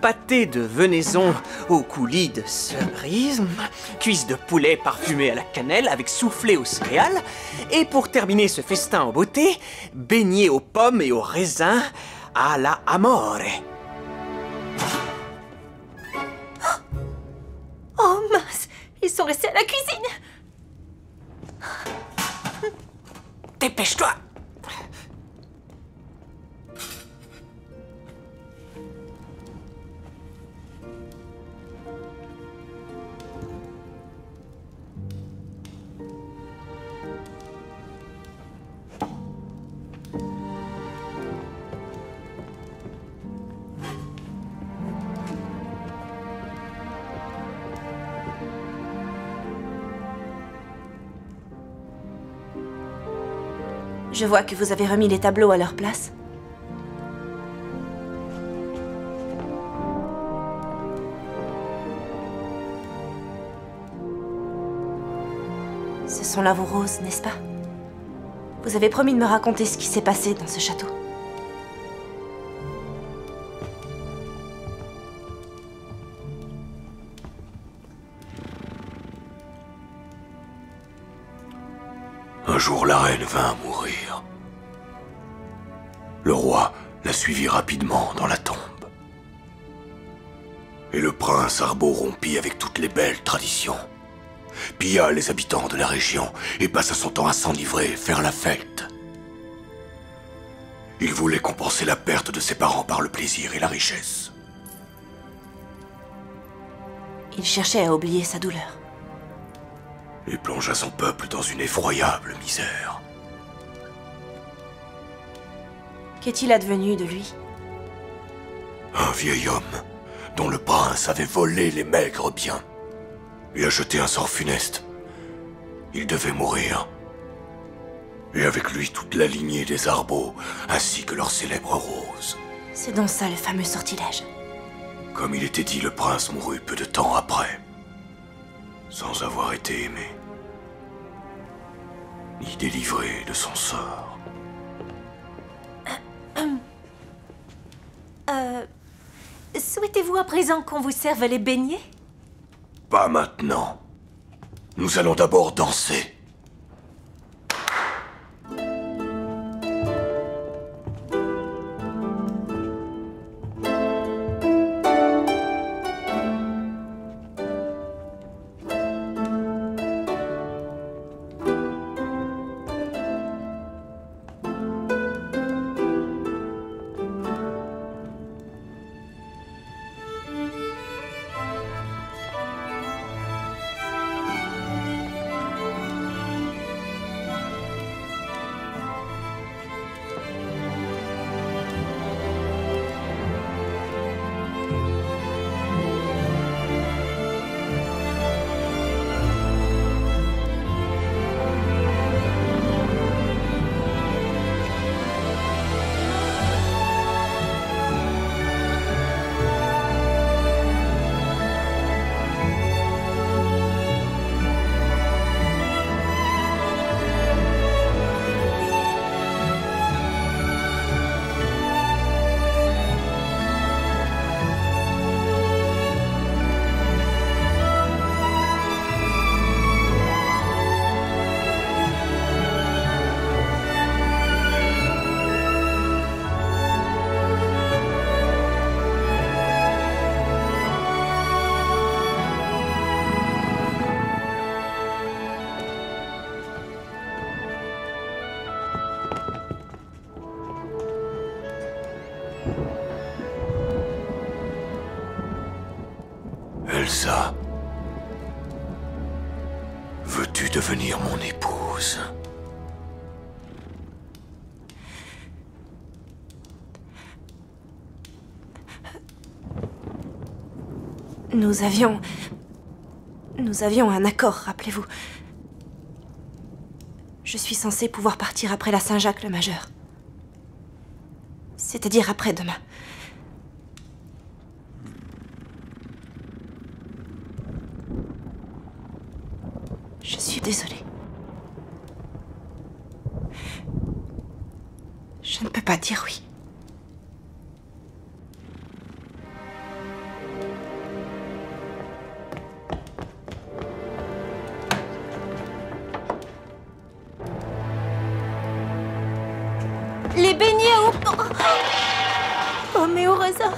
pâté de venaison au coulis de cerise, cuisse de poulet parfumée à la cannelle avec soufflé aux céréales, et pour terminer ce festin en beauté, beignets aux pommes et aux raisins à la amore. Oh mince, ils sont restés à la cuisine. Dépêche-toi! Je vois que vous avez remis les tableaux à leur place. Ce sont là vos roses, n'est-ce pas? Vous avez promis de me raconter ce qui s'est passé dans ce château. Un jour, la reine vint à mourir. Le roi la suivit rapidement dans la tombe. Et le prince Arbo rompit avec toutes les belles traditions, pilla les habitants de la région et passa son temps à s'enivrer, faire la fête. Il voulait compenser la perte de ses parents par le plaisir et la richesse. Il cherchait à oublier sa douleur. Et plongea son peuple dans une effroyable misère. Qu'est-il advenu de lui? Un vieil homme dont le prince avait volé les maigres biens lui a jeté un sort funeste. Il devait mourir. Et avec lui toute la lignée des Arbo, ainsi que leur célèbre rose. C'est donc ça le fameux sortilège. Comme il était dit, le prince mourut peu de temps après, sans avoir été aimé, ni délivré de son sort. Souhaitez-vous à présent qu'on vous serve les beignets? Pas maintenant. Nous allons d'abord danser. Elsa, veux-tu devenir mon épouse? Nous avions un accord, rappelez-vous. Je suis censée pouvoir partir après la Saint-Jacques le Majeur. C'est-à-dire après-demain. Je suis désolée. Je ne peux pas dire oui. Les beignets au... Pomme et au raisin.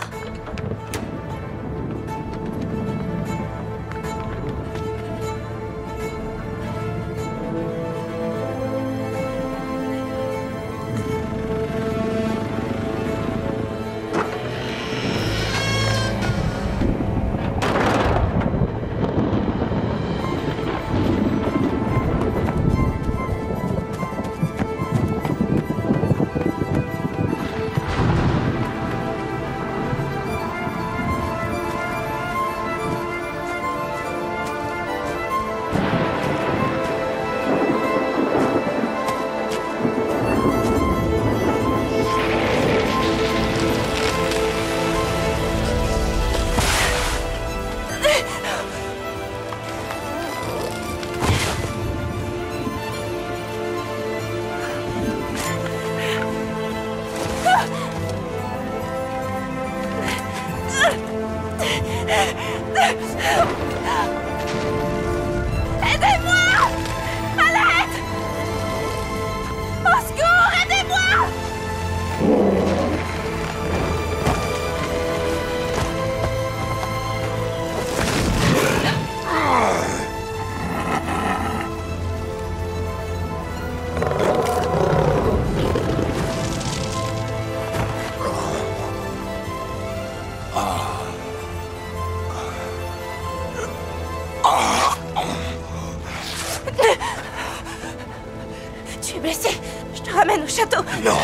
Tu es blessé. Je te ramène au château. Non,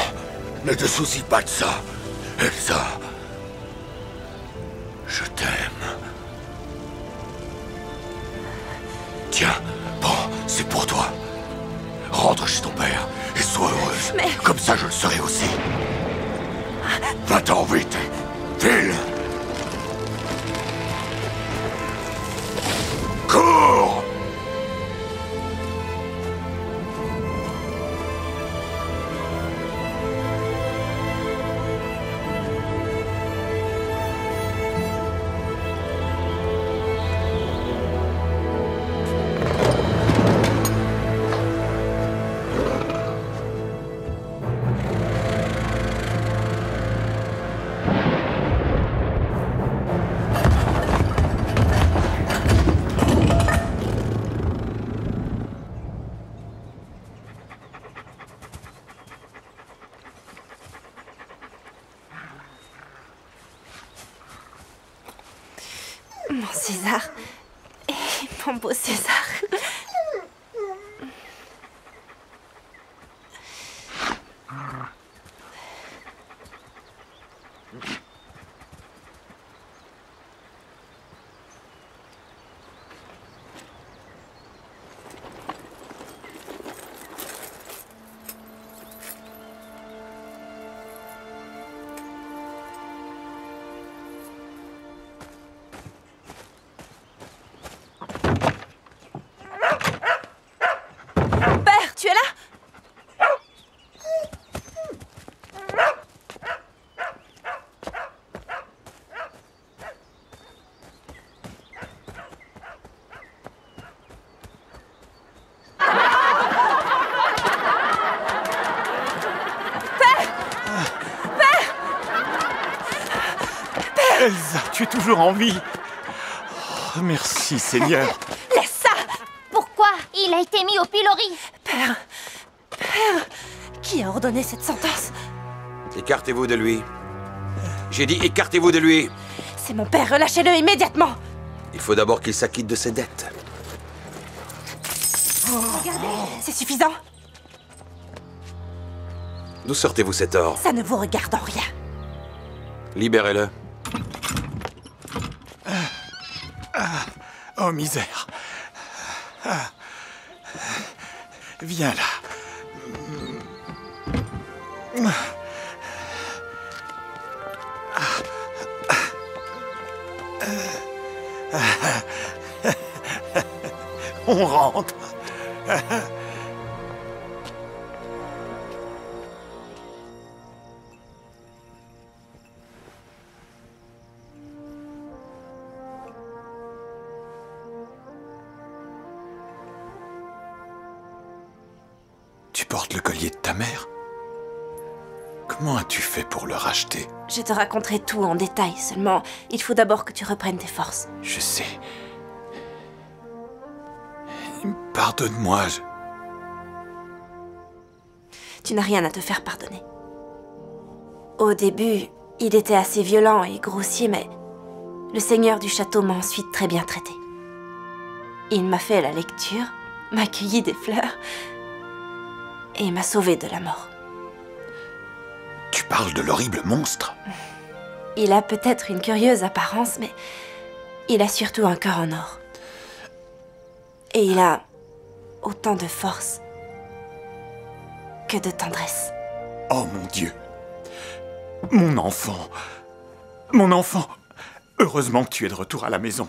ne te soucie pas de ça. Elsa, je t'aime. Tiens, prends, c'est pour toi. Rentre chez ton père et sois heureuse. Mais... Comme ça, je le serai aussi. Va-t'en vite. File. Cours. Mon César. Et mon beau César. Père, tu es là? Elsa, tu es toujours en vie. Oh, merci, Seigneur. Laisse ça! Pourquoi il a été mis au pilori? Père! Père! Qui a ordonné cette sentence? Écartez-vous de lui. J'ai dit écartez-vous de lui. C'est mon père, relâchez-le immédiatement! Il faut d'abord qu'il s'acquitte de ses dettes. Regardez, c'est suffisant? D'où sortez-vous cet or? Ça ne vous regarde en rien. Libérez-le. Oh, misère. Viens là. On rentre. Tu portes le collier de ta mère? Comment as-tu fait pour le racheter? Je te raconterai tout en détail, seulement il faut d'abord que tu reprennes tes forces. Je sais. Pardonne-moi. Tu n'as rien à te faire pardonner. Au début, il était assez violent et grossier, mais le seigneur du château m'a ensuite très bien traité. Il m'a fait la lecture, m'a cueilli des fleurs et m'a sauvé de la mort. Tu parles de l'horrible monstre? Il a peut-être une curieuse apparence, mais il a surtout un cœur en or. Et il a autant de force que de tendresse. Oh mon Dieu! Mon enfant! Mon enfant! Heureusement que tu es de retour à la maison.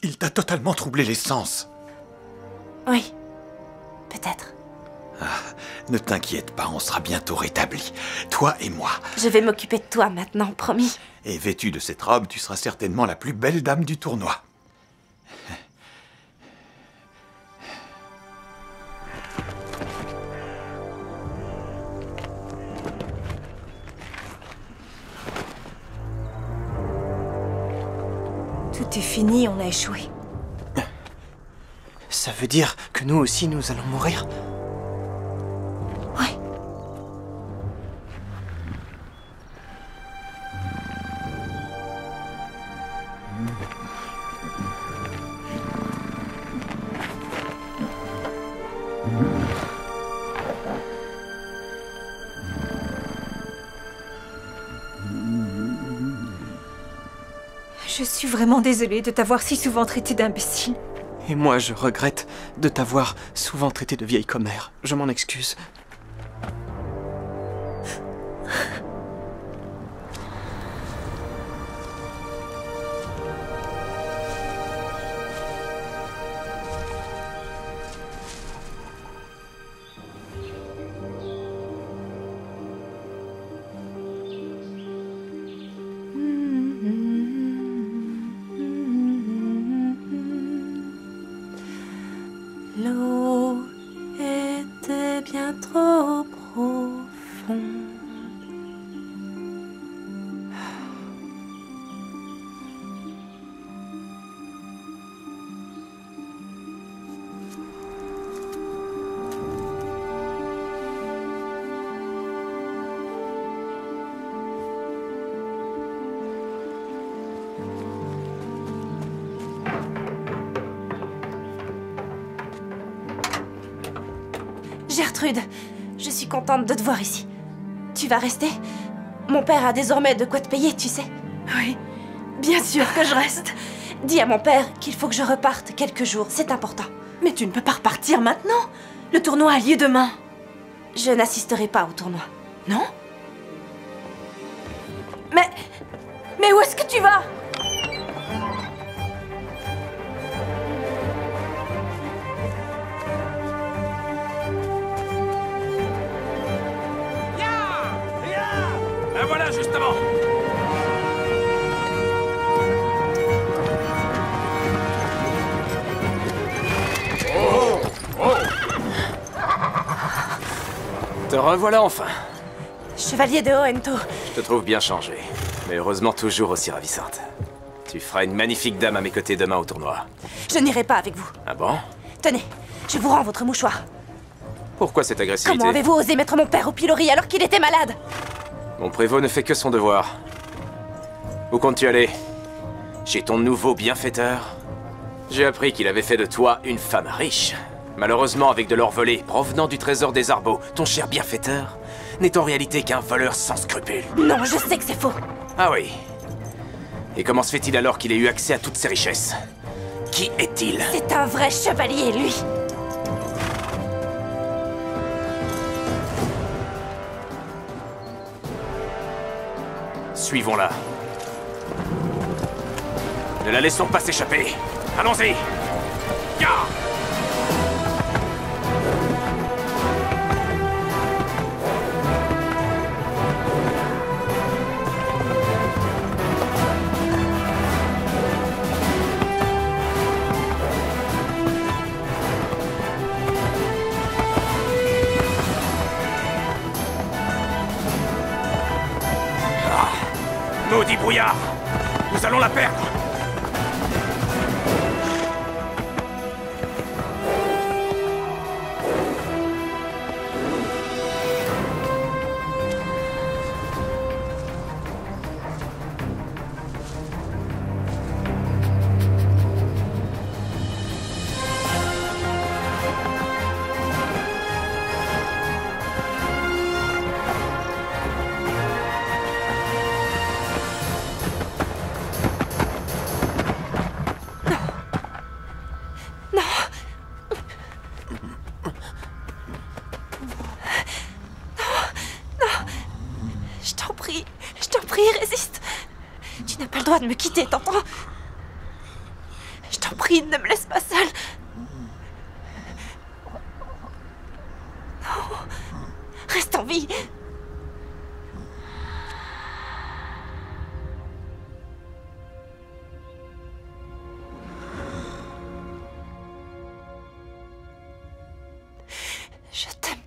Il t'a totalement troublé les sens. Oui, peut-être. Ne t'inquiète pas, on sera bientôt rétablis. Toi et moi. Je vais m'occuper de toi maintenant, promis. Et vêtue de cette robe, tu seras certainement la plus belle dame du tournoi. Tout est fini, on a échoué. Ça veut dire que nous aussi, nous allons mourir? Ouais. Je suis vraiment désolée de t'avoir si souvent traité d'imbécile. Et moi, je regrette de t'avoir souvent traité de vieille commère. Je m'en excuse. L'eau était bien trop profonde. Gertrude, je suis contente de te voir ici. Tu vas rester? Mon père a désormais de quoi te payer, tu sais. Oui, bien sûr que je reste. Dis à mon père qu'il faut que je reparte quelques jours, c'est important. Mais tu ne peux pas repartir maintenant. Le tournoi a lieu demain. Je n'assisterai pas au tournoi. Non? Mais où est-ce que tu vas? Ben voilà, justement. Te revoilà enfin. Chevalier de Hoento. Je te trouve bien changé, mais heureusement toujours aussi ravissante. Tu feras une magnifique dame à mes côtés demain au tournoi. Je n'irai pas avec vous. Ah bon? Tenez, je vous rends votre mouchoir. Pourquoi cette agressivité? Comment avez-vous osé mettre mon père au pilori alors qu'il était malade? Mon prévôt ne fait que son devoir. Où comptes-tu aller? Chez ton nouveau bienfaiteur? J'ai appris qu'il avait fait de toi une femme riche. Malheureusement, avec de l'or volé provenant du trésor des Arbaux, ton cher bienfaiteur n'est en réalité qu'un voleur sans scrupules. Non, je sais que c'est faux. Ah oui. Et comment se fait-il alors qu'il ait eu accès à toutes ces richesses? Qui est-il? C'est un vrai chevalier, lui. Suivons-la. Ne la laissons pas s'échapper. Allons-y. Ya! Maudit brouillard! Nous allons la perdre! Résiste. Tu n'as pas le droit de me quitter, t'entends? Je t'en prie, ne me laisse pas seule. Non. Reste en vie. Je t'aime.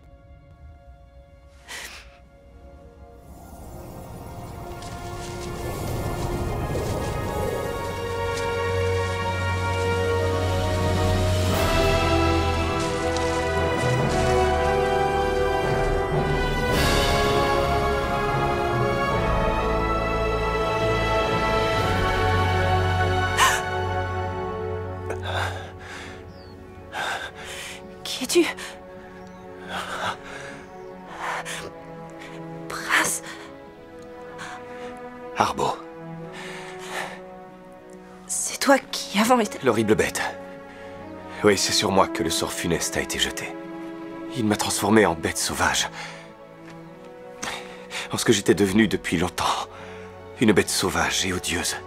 Qui es-tu? Prince. Arbo. toi qui avant était... L'horrible bête. Oui, c'est sur moi que le sort funeste a été jeté. Il m'a transformé en bête sauvage. En ce que j'étais devenu depuis longtemps. Une bête sauvage et odieuse.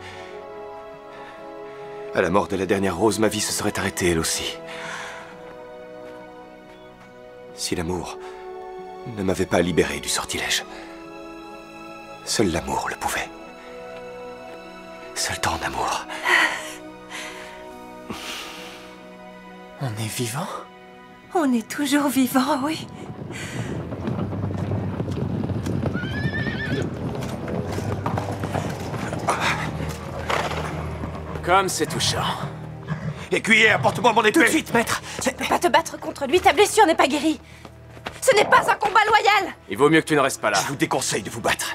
À la mort de la dernière rose, ma vie se serait arrêtée elle aussi. Si l'amour ne m'avait pas libéré du sortilège. Seul l'amour le pouvait. Seul ton amour. On est vivant? On est toujours vivant, oui. Comme c'est touchant. Écuyer, apporte-moi mon épée. Tout de suite, maître. Tu peux pas te battre contre lui, ta blessure n'est pas guérie. Ce n'est pas un combat loyal. Il vaut mieux que tu ne restes pas là. Je vous déconseille de vous battre.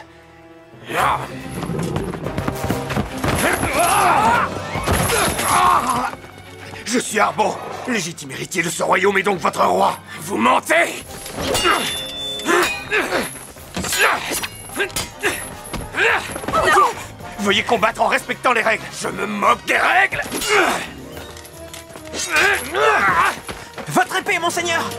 Je suis Arbon, légitime héritier de ce royaume et donc votre roi. Vous mentez! Veuillez combattre en respectant les règles. Je me moque des règles! Votre épée, monseigneur!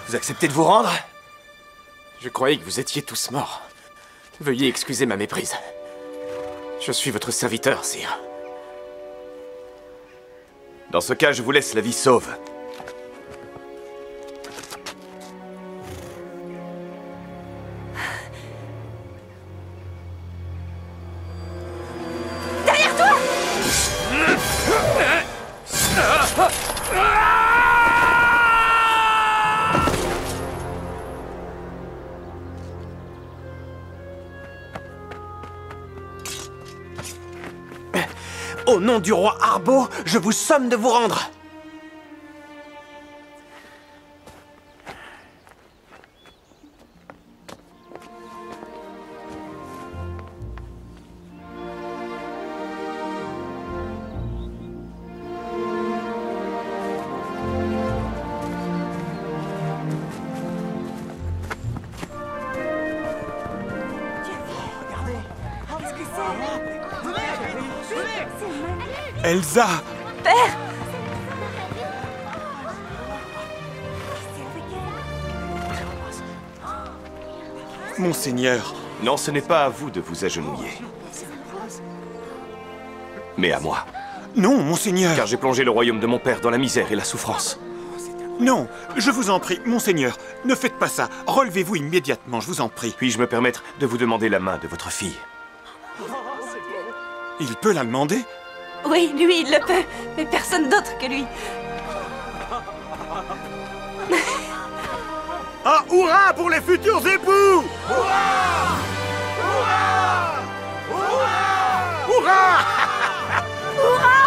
Vous acceptez de vous rendre? Je croyais que vous étiez tous morts. Veuillez excuser ma méprise. Je suis votre serviteur, sire. Dans ce cas, je vous laisse la vie sauve. Derrière toi! Au nom du roi Arbo, je vous somme de vous rendre. Elsa! Père! Monseigneur! Non, ce n'est pas à vous de vous agenouiller. Mais à moi. Non, monseigneur! Car j'ai plongé le royaume de mon père dans la misère et la souffrance. Non, je vous en prie, monseigneur, ne faites pas ça. Relevez-vous immédiatement, je vous en prie. Puis-je me permettre de vous demander la main de votre fille? Il peut la demander? Oui, lui, il le peut, mais personne d'autre que lui. Ah, hurrah pour les futurs époux! Hurrah! Hurrah! Hurrah! Hurrah!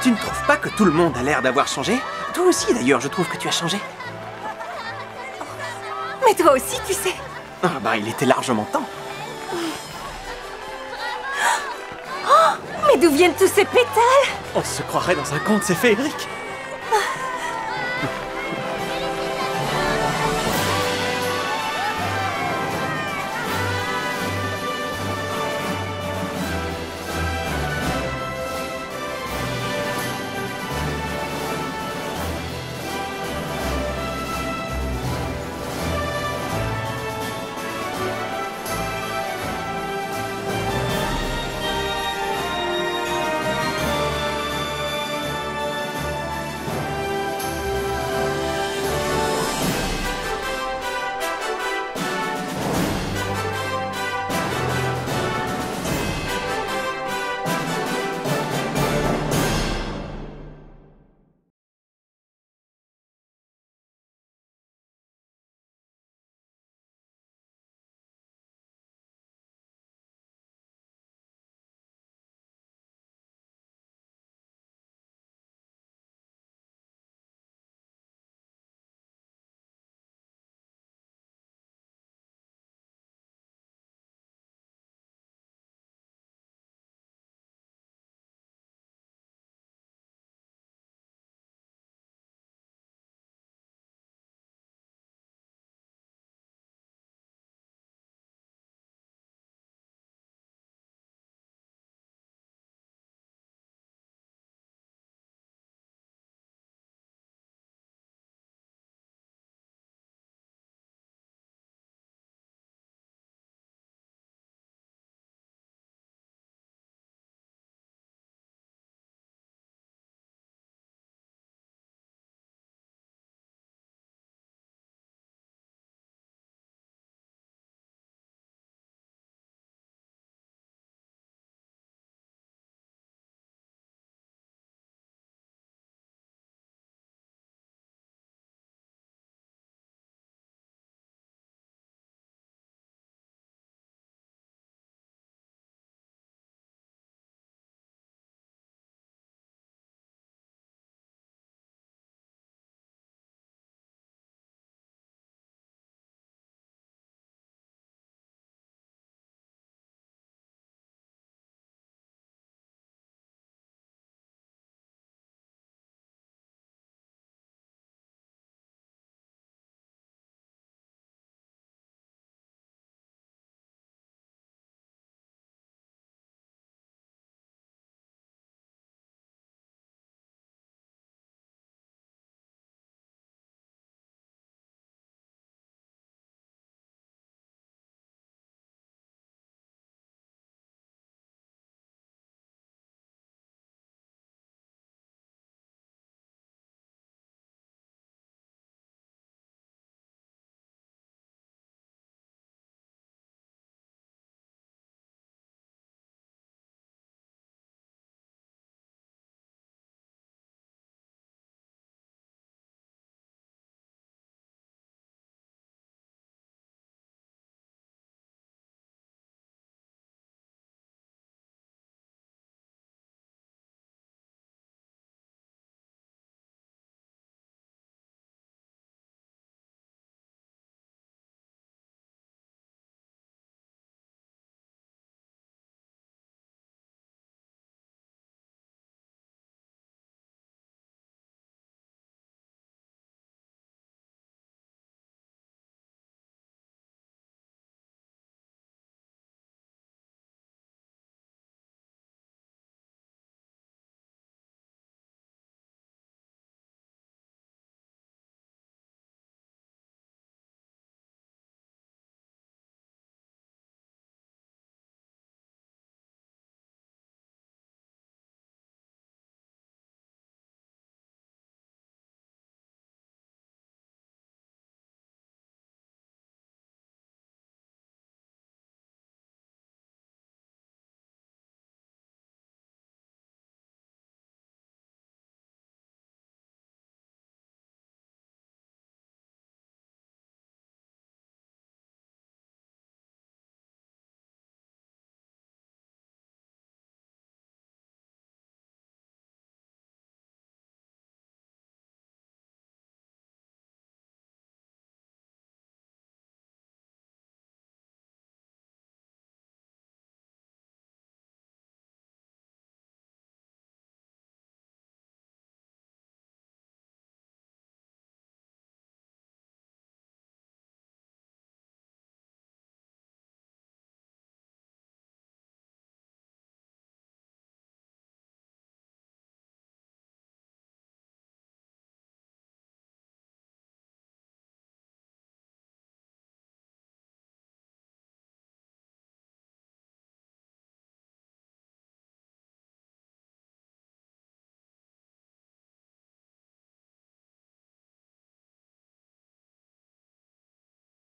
Tu ne trouves pas que tout le monde a l'air d'avoir changé? Toi aussi, d'ailleurs, je trouve que tu as changé. Mais toi aussi, tu sais. Ah bah, il était largement temps. Oh, mais d'où viennent tous ces pétales? On se croirait dans un conte, c'est féerique.